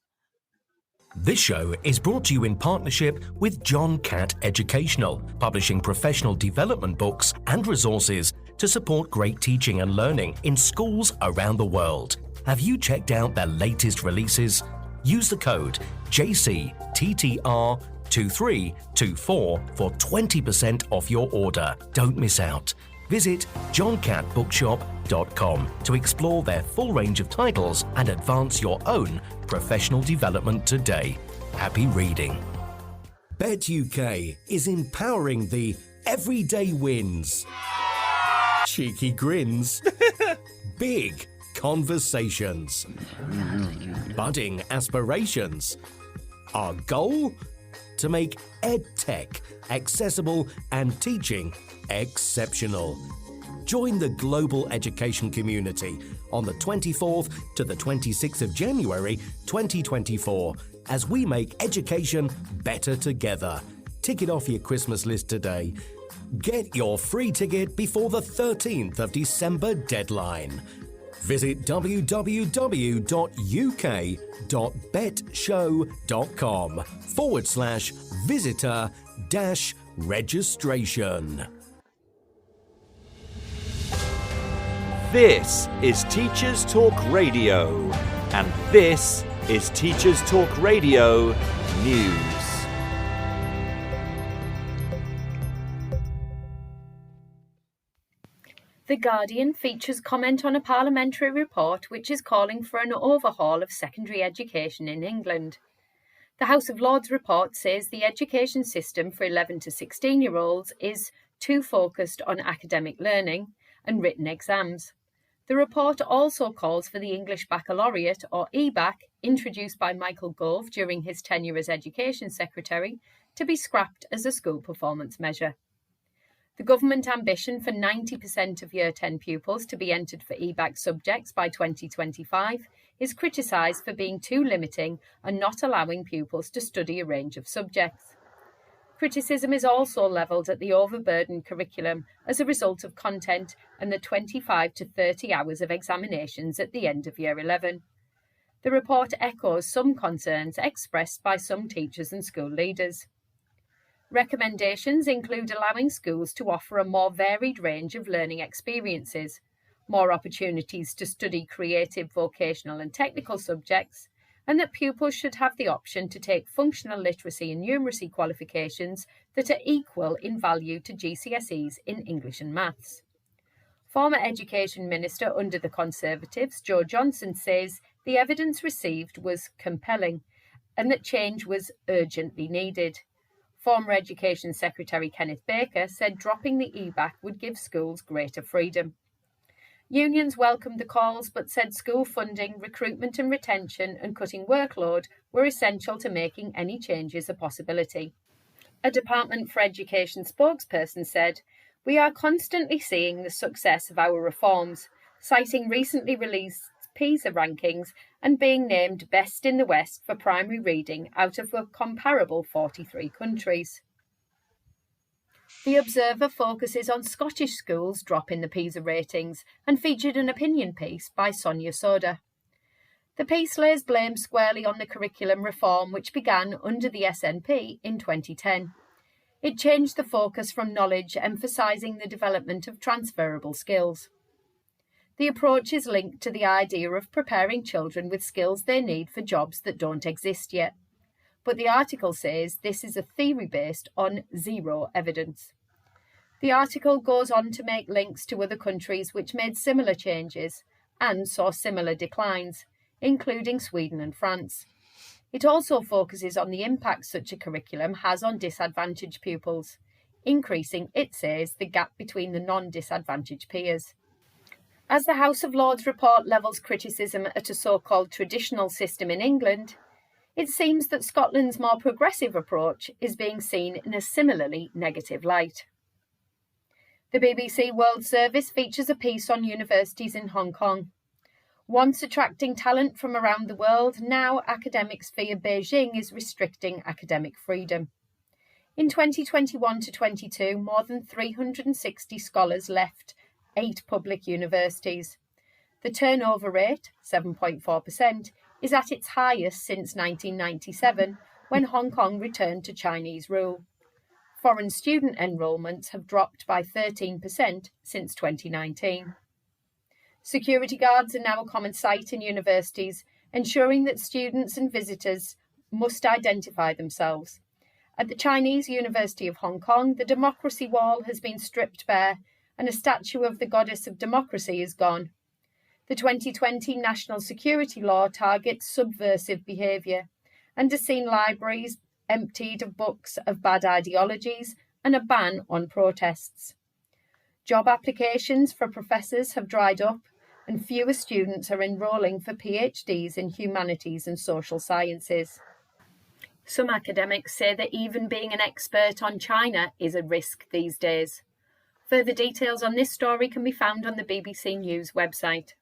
This show is brought to you in partnership with John Catt Educational, publishing professional development books and resources to support great teaching and learning in schools around the world. Have you checked out their latest releases? Use the code JCTTR2324 for 20% off your order. Don't miss out. Visit johncatbookshop.com to explore their full range of titles and advance your own professional development today. Happy reading. Bet UK is empowering the everyday wins, cheeky grins, big conversations, budding aspirations. Our goal? To make EdTech accessible and teaching exceptional. Join the global education community on the 24th to the 26th of January 2024 as we make education better together. Ticket off your Christmas list today. Get your free ticket before the 13th of December deadline. Visit www.uk.betshow.com/visitor-registration. This is Teachers Talk Radio, and this is Teachers Talk Radio News. The Guardian features comment on a parliamentary report which is calling for an overhaul of secondary education in England. The House of Lords report says the education system for 11 to 16-year-olds is too focused on academic learning and written exams. The report also calls for the English Baccalaureate, or EBAC, introduced by Michael Gove during his tenure as Education Secretary, to be scrapped as a school performance measure. The government ambition for 90% of Year 10 pupils to be entered for EBAC subjects by 2025 is criticised for being too limiting and not allowing pupils to study a range of subjects. Criticism is also levelled at the overburdened curriculum as a result of content and the 25 to 30 hours of examinations at the end of Year 11. The report echoes some concerns expressed by some teachers and school leaders. Recommendations include allowing schools to offer a more varied range of learning experiences, more opportunities to study creative, vocational and technical subjects, and that pupils should have the option to take functional literacy and numeracy qualifications that are equal in value to GCSEs in English and Maths. Former Education Minister under the Conservatives, Jo Johnson, says the evidence received was compelling and that change was urgently needed. Former Education Secretary Kenneth Baker said dropping the EBAC would give schools greater freedom. Unions welcomed the calls but said school funding, recruitment and retention and cutting workload were essential to making any changes a possibility. A Department for Education spokesperson said, "We are constantly seeing the success of our reforms," citing recently released PISA rankings and being named best in the West for primary reading out of a comparable 43 countries. The Observer focuses on Scottish schools' drop in the PISA ratings and featured an opinion piece by Sonia Soda. The piece lays blame squarely on the curriculum reform which began under the SNP in 2010. It changed the focus from knowledge, emphasising the development of transferable skills. The approach is linked to the idea of preparing children with skills they need for jobs that don't exist yet. But the article says this is a theory based on zero evidence. The article goes on to make links to other countries which made similar changes and saw similar declines, including Sweden and France. It also focuses on the impact such a curriculum has on disadvantaged pupils, increasing, it says, the gap between the non-disadvantaged peers. As the House of Lords report levels criticism at a so-called traditional system in England, it seems that Scotland's more progressive approach is being seen in a similarly negative light. The BBC World Service features a piece on universities in Hong Kong. Once attracting talent from around the world, now academics fear Beijing is restricting academic freedom. In 2021 to 22, more than 360 scholars left 8 public universities. The turnover rate, 7.4%, is at its highest since 1997, when Hong Kong returned to Chinese rule. Foreign student enrolments have dropped by 13% since 2019. Security guards are now a common sight in universities, ensuring that students and visitors must identify themselves. At the Chinese University of Hong Kong, the democracy wall has been stripped bare and a statue of the goddess of democracy is gone. The 2020 National Security Law targets subversive behaviour and has seen libraries emptied of books of bad ideologies and a ban on protests. Job applications for professors have dried up, and fewer students are enrolling for PhDs in humanities and social sciences. Some academics say that even being an expert on China is a risk these days. Further details on this story can be found on the BBC News website.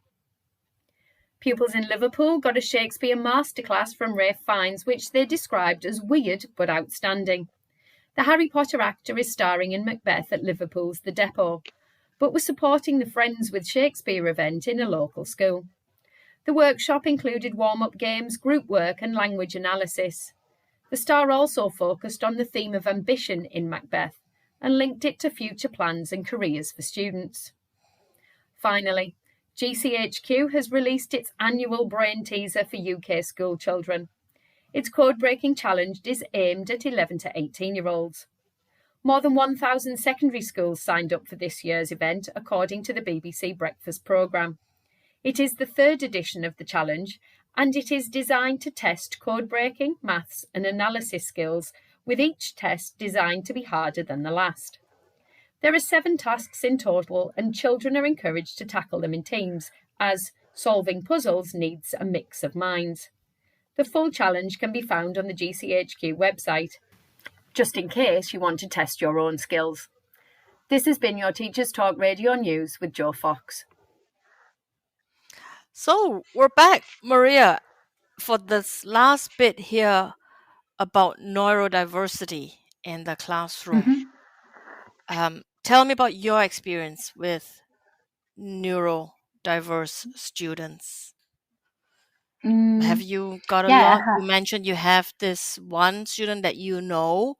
Pupils in Liverpool got a Shakespeare masterclass from Ralph Fiennes, which they described as weird but outstanding. The Harry Potter actor is starring in Macbeth at Liverpool's The Depot, but was supporting the Friends with Shakespeare event in a local school. The workshop included warm-up games, group work and language analysis. The star also focused on the theme of ambition in Macbeth and linked it to future plans and careers for students. Finally, GCHQ has released its annual brain teaser for UK school children. Its code-breaking challenge is aimed at 11 to 18-year-olds. More than 1,000 secondary schools signed up for this year's event, according to the BBC Breakfast programme. It is the third edition of the challenge, and it is designed to test code-breaking, maths and analysis skills, with each test designed to be harder than the last. There are 7 tasks in total, and children are encouraged to tackle them in teams, as solving puzzles needs a mix of minds. The full challenge can be found on the GCHQ website, just in case you want to test your own skills. This has been your Teachers Talk Radio News with Joe Fox. So we're back, Maria, for this last bit here about neurodiversity in the classroom. Tell me about your experience with neurodiverse students. Have you got a lot? You mentioned you have this one student that you know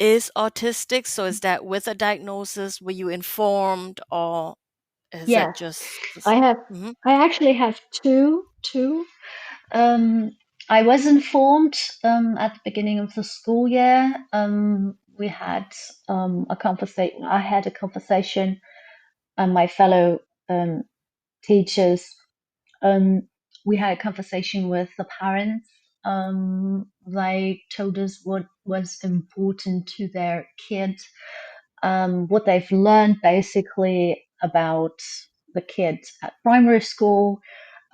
is autistic. So is that with a diagnosis? Were you informed, or is it just? I actually have two. I was informed at the beginning of the school year. We had a conversation. I had a conversation, and my fellow teachers. We had a conversation with the parents. They told us what was important to their kid, what they've learned basically about the kids at primary school,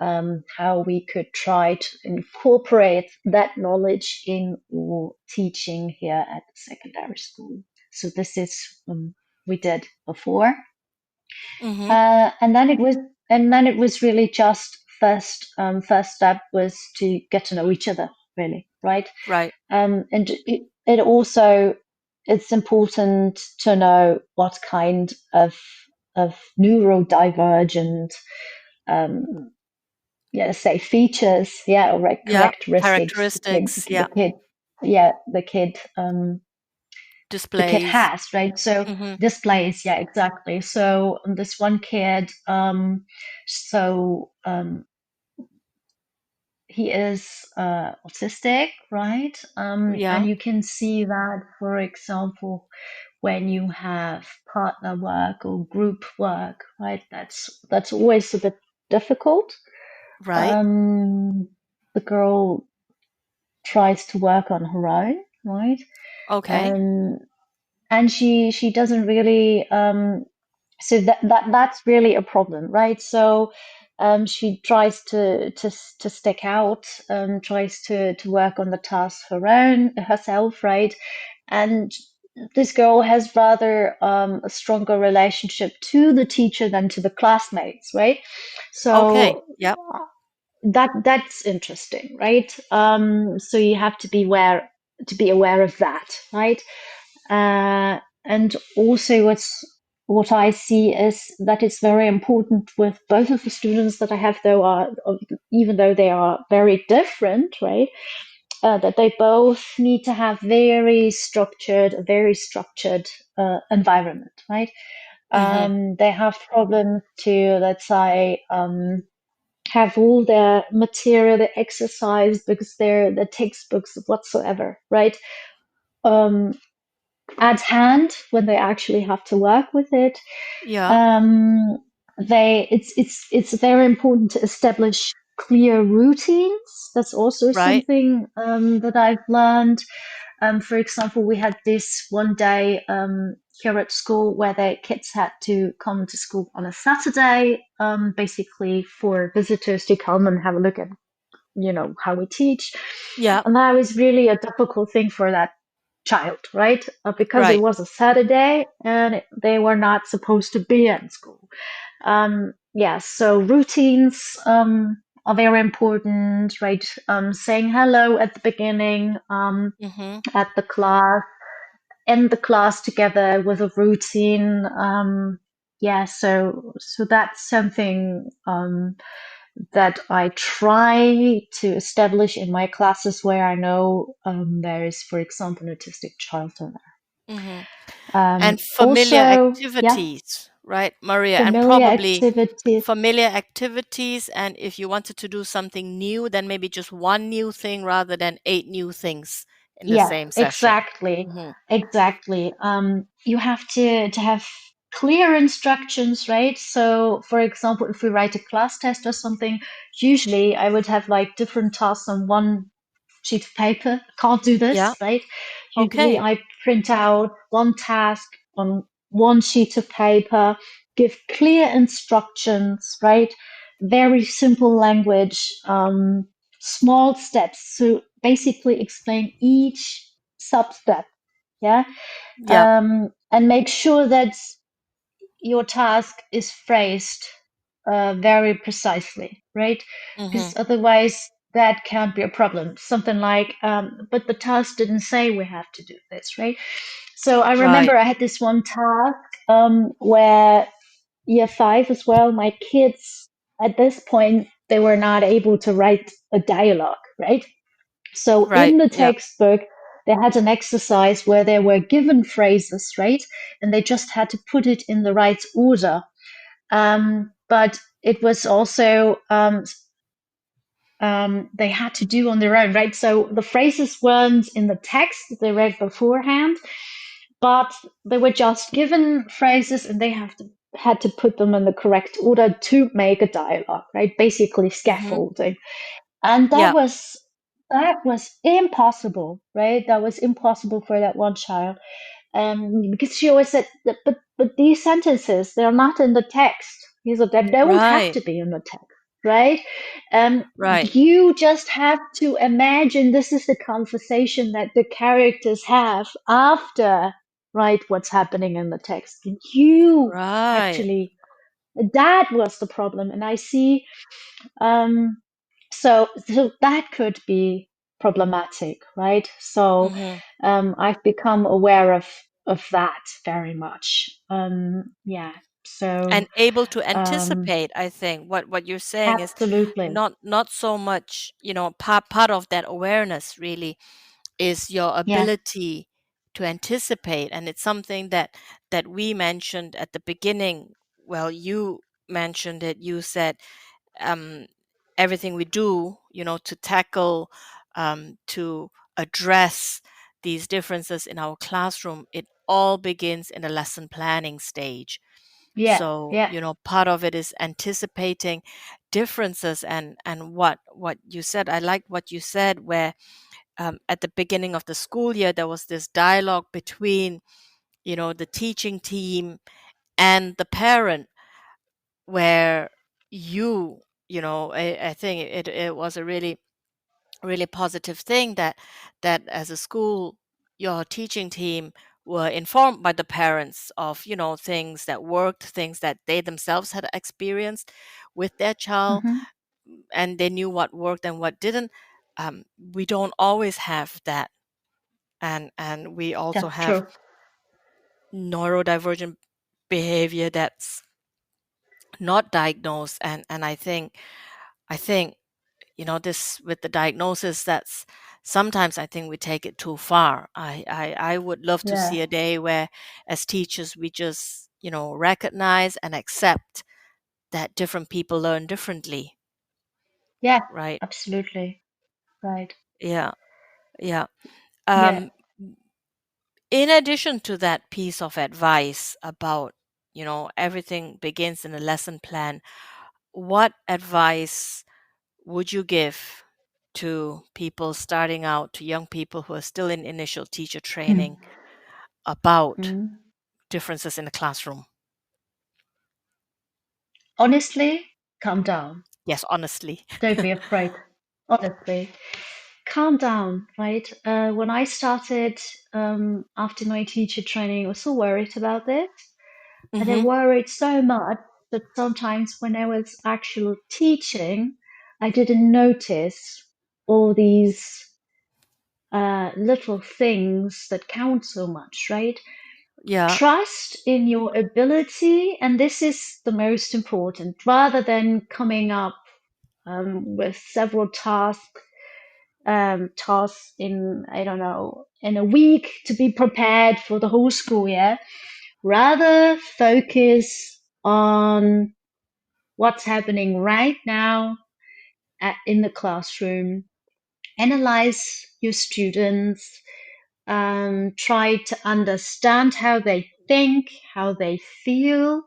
how we could try to incorporate that knowledge in our teaching here at the secondary school. So this is we did before, and then it was really just first step was to get to know each other, really, right? Right. And it also, it's important to know what kind of neurodivergent say features, or characteristics the kid displays. The kid has, right? So displays, exactly. So this one kid, he is autistic, right? And you can see that, for example, when you have partner work or group work, right? That's always a bit difficult. Right. The girl tries to work on her own, right? Okay. And she doesn't really. So that's really a problem, right? So she tries to stick out, tries to work on the task herself, right? And this girl has rather a stronger relationship to the teacher than to the classmates, right? So that's interesting, right? So you have to be aware of that, right? And also what I see is that it's very important with both of the students that I have, even though they are very different, right? That they both need to have a very structured environment, right? They have problems to, let's say, have all their material, the exercise books, their textbooks whatsoever, right? at hand when they actually have to work with it. Yeah. It's very important to establish clear routines. That's also Right. something that I've learned. For example, we had this one day here at school where the kids had to come to school on a Saturday, basically for visitors to come and have a look at, how we teach. Yeah. And that was really a difficult thing for that child, right? Because it Right. was a Saturday and they were not supposed to be in school. So routines are very important, right? Saying hello at the beginning, at the class, end the class together with a routine. So that's something that I try to establish in my classes where I know there is, for example, an autistic child in there. Mm-hmm. And familiar Also, yeah, activities, right, Maria? And familiar probably activities. familiar activities. And if you wanted to do something new, then maybe just one new thing rather than 8 new things in the Yeah, same session. exactly. Mm-hmm. Exactly. You have to have clear instructions, right? So, for example, if we write a class test or something, usually I would have like different tasks on one sheet of paper. Can't do Yeah. this, right? Usually Okay. I print out one task on one sheet of paper, give clear instructions, right? Very simple language, small steps to basically explain each sub step. Yeah. Yeah. And make sure that your task is phrased very precisely, right? Mm-hmm. Because otherwise that can't be a problem. Something like, but the task didn't say we have to do this, right? So I Right. remember I had this one task where year 5 as well, my kids at this point, they were not able to write a dialogue, right? So Right. in the Yeah. textbook, they had an exercise where they were given phrases, right? And they just had to put it in the right order. But it was also they had to do on their own, right? So the phrases weren't in the text they read beforehand, but they were just given phrases and they had to put them in the correct order to make a dialogue, right? Basically Mm-hmm. scaffolding. And Yeah. that was impossible, right? That was impossible for that one child. Because she always said, but these sentences, they're not in the text. He said, they don't have Right. to be in the text, right? Right. You just have to imagine this is the conversation that the characters have after, right, what's happening in the text. You Right. actually, that was the problem. And I see, um, so that could be problematic, right? So Mm-hmm. I've become aware of that very much. Yeah. So And able to um, anticipate, I think what you're saying is absolutely. not so much, part of that awareness really is your Yeah. ability to anticipate. And it's something that we mentioned at the beginning. Well, you mentioned it. You said um, everything we do, to tackle, to address these differences in our classroom, it all begins in the lesson planning stage. Yeah. So, Yeah. part of it is anticipating differences. And what you said, I liked what you said, where at the beginning of the school year there was this dialogue between, the teaching team and the parent, where I think it was a really really positive thing that as a school, your teaching team were informed by the parents of, things that worked, things that they themselves had experienced with their child, Hmm. and they knew what worked and what didn't. We don't always have that, and we also That's have true. neurodivergent behavior that's not diagnosed. And I think this with the diagnosis, that's sometimes I think we take it too far. I would love to Yeah. see a day where as teachers we just recognize and accept that different people learn differently, Yeah. right? Absolutely. Right. Yeah. Yeah. Yeah. um in addition to that piece of advice about, everything begins in a lesson plan, what advice would you give to people starting out, to young people who are still in initial teacher training about differences in the classroom? Honestly, calm down. Yes, honestly. Don't be afraid. Honestly, calm down, right? When I started after my teacher training, I was so worried about this. And I Mm-hmm. worried so much that sometimes when I was actually teaching, I didn't notice all these little things that count so much, right? Yeah. Trust in your ability, and this is the most important, rather than coming up with several tasks in, I don't know, in a week to be prepared for the whole school year. Rather focus on what's happening right now in the classroom. Analyze your students, try to understand how they think, how they feel,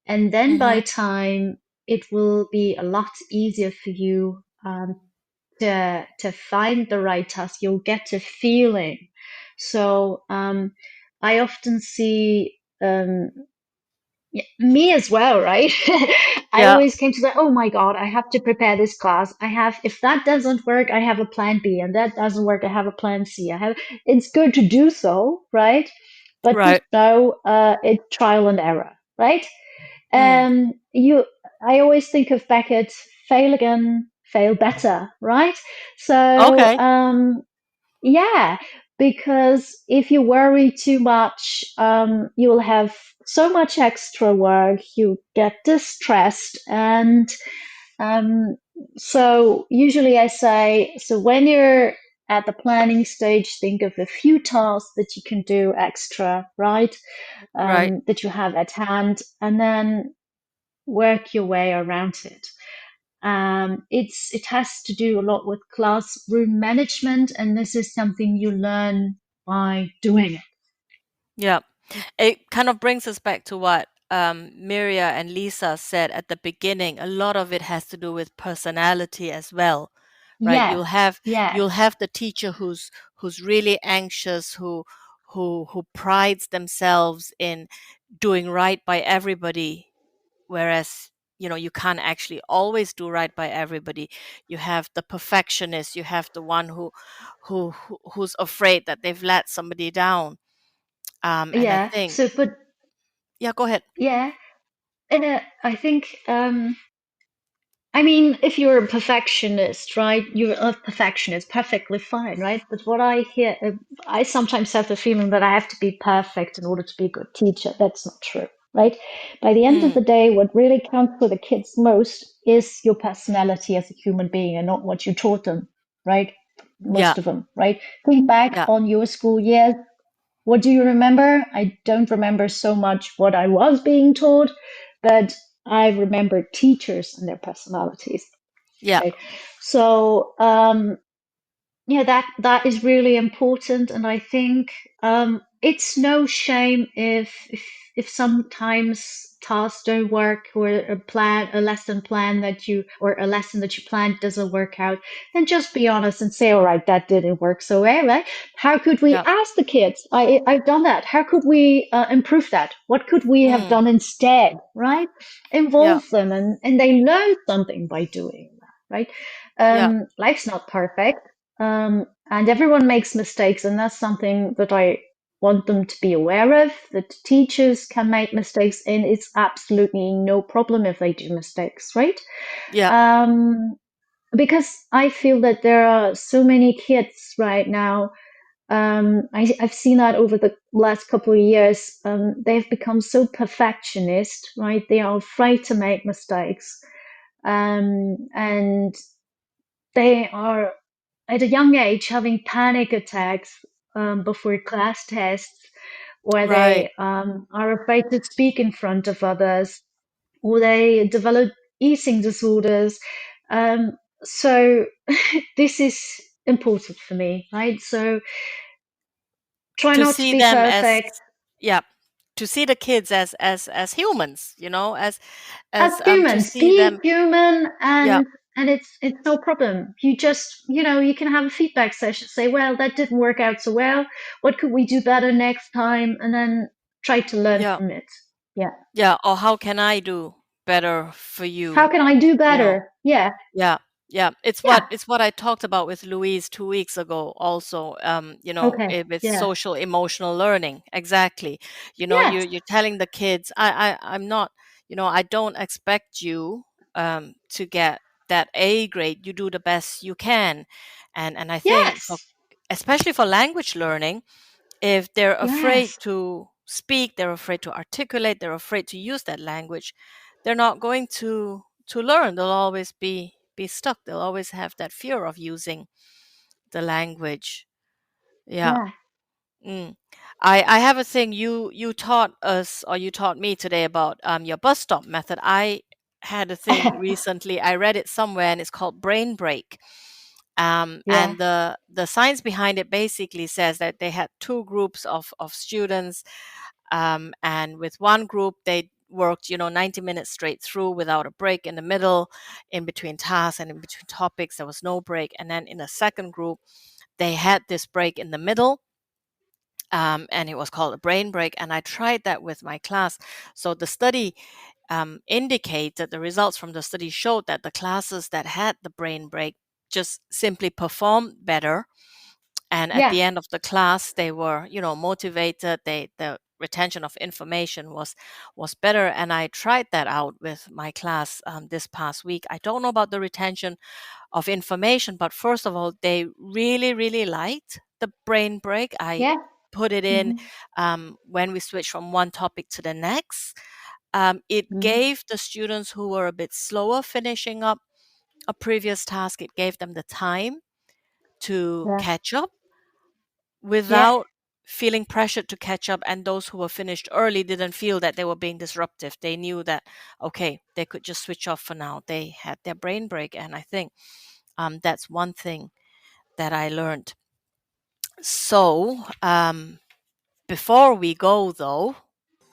and then by Mm-hmm. time it will be a lot easier for you to find the right task. You'll get a feeling. So I often see me as well, right? I Yeah. always came to that, oh my God, I have to prepare this class. If that doesn't work, I have a plan B, and that doesn't work, I have a plan C. It's good to do so, right? But just Right. know, it's trial and error, right? Mm. I always think of Beckett, fail again, fail better, right? So, Okay. yeah, because if you worry too much, you will have so much extra work, you get distressed. And so usually I say, so when you're at the planning stage, think of a few tasks that you can do extra, right? Right. That you have at hand, and then work your way around it. It has to do a lot with classroom management, and this is something you learn by doing it. Yeah. It kind of brings us back to what Miria and Lisa said at the beginning. A lot of it has to do with personality as well, right? Yes, yes, You'll have the teacher who's really anxious, who prides themselves in doing right by everybody, whereas you can't actually always do right by everybody. You have the perfectionist, you have the one who's afraid that they've let somebody down. And I yeah. think, So, but yeah, go ahead. yeah, and I think I mean, if you're a perfectionist, right? You're a perfectionist, perfectly fine, right? But what I hear, I sometimes have the feeling that I have to be perfect in order to be a good teacher. That's not true, right? By the end of the Mm, day, what really counts for the kids most is your personality as a human being and not what you taught them, right? yeah, Most of them, right? Think back yeah, on your school years. What do you remember? I don't remember so much what I was being taught, but I remember teachers and their personalities. yeah, Right. So yeah, that is really important, and I think it's no shame if sometimes tasks don't work, or a lesson plan that you or a lesson that you planned doesn't work out. Then just be honest and say, all right, that didn't work so well, right? How could we yeah, ask the kids? I've done that. How could we improve that? What could we have mm, done instead? Right? yeah, Involve them, and they learn something by doing that. Right? yeah, Life's not perfect, and everyone makes mistakes, and that's something that I want them to be aware of, that teachers can make mistakes, and it's absolutely no problem if they do mistakes, right? yeah, Um, because I feel that there are so many kids right now. I've seen that over the last couple of years. They've become so perfectionist, right? They are afraid to make mistakes. And they are at a young age having panic attacks before class tests, or right, they are afraid to speak in front of others, or they develop eating disorders. So this is important for me, right? So Try to not to see be them as, perfect. yeah, to see the kids as humans, As to humans, see be them. human, Yeah, and it's no problem. You just, you can have a feedback session, say, well, that didn't work out so well. What could we do better next time? And then try to learn yeah, from it. Yeah. yeah. Or how can I do better for How you? can I do You know, better? Yeah. Yeah, yeah. Yeah. It's what I talked about with Louise 2 weeks ago. Also, Okay. with Yeah. social emotional learning. Exactly. Yes. You're telling the kids, I'm not. I don't expect you to get that A grade. You do the best you can, and I think Yes. especially for language learning, if they're afraid Yes. to speak, they're afraid to articulate, they're afraid to use that language, they're not going to learn. They'll always be stuck. They'll always have that fear of using the language. Yeah. Yeah. Mm. I have a thing. You taught us, or you taught me today about your bus stop method. I had a thing recently. I read it somewhere, and it's called brain break. Yeah. And the science behind it basically says that they had two groups of students, and with one group they worked 90 minutes straight through without a break in the middle, in between tasks and in between topics. There was no break. And then in the second group, they had this break in the middle, and it was called a brain break. And I tried that with my class. So the study indicated, the results from the study showed that the classes that had the brain break just simply performed better. And at Yeah. the end of the class, they were, motivated. The retention of information was better. And I tried that out with my class this past week. I don't know about the retention of information, but first of all, they really, really liked the brain break. I Yeah. put it in Mm-hmm. when we switched from one topic to the next. It Mm-hmm. gave the students who were a bit slower finishing up a previous task, it gave them the time to Yeah. catch up Yeah. without feeling pressured to catch up. And those who were finished early didn't feel that they were being disruptive. They knew that, okay, they could just switch off for now. They had their brain break. And I think that's one thing that I learned. So before we go, though,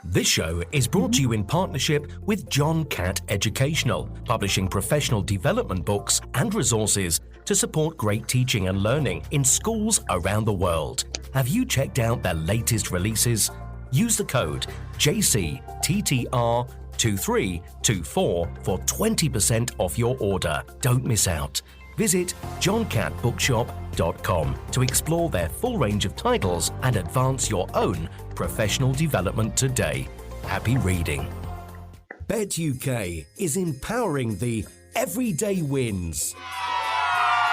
This show is brought to you in partnership with John Catt Educational, publishing professional development books and resources to support great teaching and learning in schools around the world. Have you checked out their latest releases? Use the code JCTTR2324 for 20% off your order. Don't miss out. Visit johncattbookshop.com to explore their full range of titles and advance your own professional development today. Happy reading. Bet UK is empowering the everyday wins,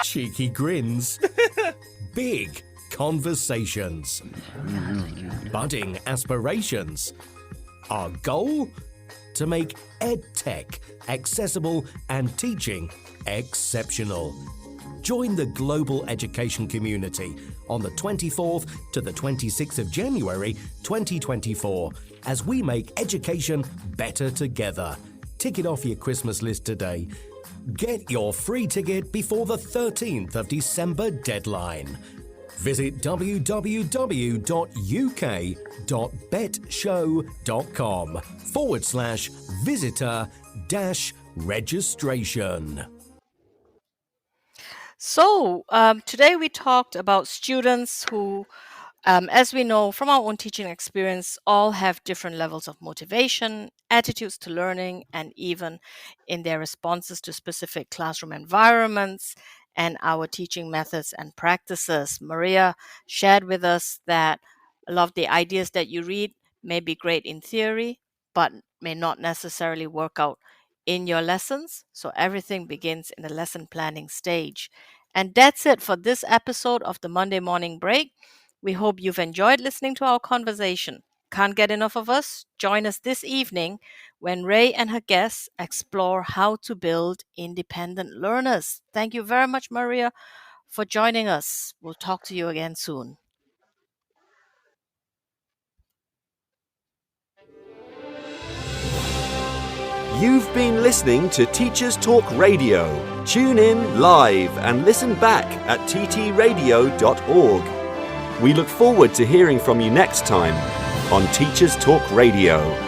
cheeky grins, big conversations, budding aspirations. Our goal? To make EdTech accessible and teaching exceptional. Join the global education community on the 24th to the 26th of January 2024 as we make education better together. Tick it off your Christmas list today. Get your free ticket before the 13th of December deadline. Visit www.uk.betshow.com/visitor-registration. So today we talked about students who, as we know from our own teaching experience, all have different levels of motivation, attitudes to learning, and even in their responses to specific classroom environments and our teaching methods and practices. Maria shared with us that a lot of the ideas that you read may be great in theory, but may not necessarily work out in your lessons. So everything begins in the lesson planning stage. And that's it for this episode of the Monday Morning Break. We hope you've enjoyed listening to our conversation. Can't get enough of us? Join us this evening when Ray and her guests explore how to build independent learners. Thank you very much, Maria, for joining us. We'll talk to you again soon. You've been listening to Teachers Talk Radio. Tune in live and listen back at ttradio.org. We look forward to hearing from you next time on Teachers Talk Radio.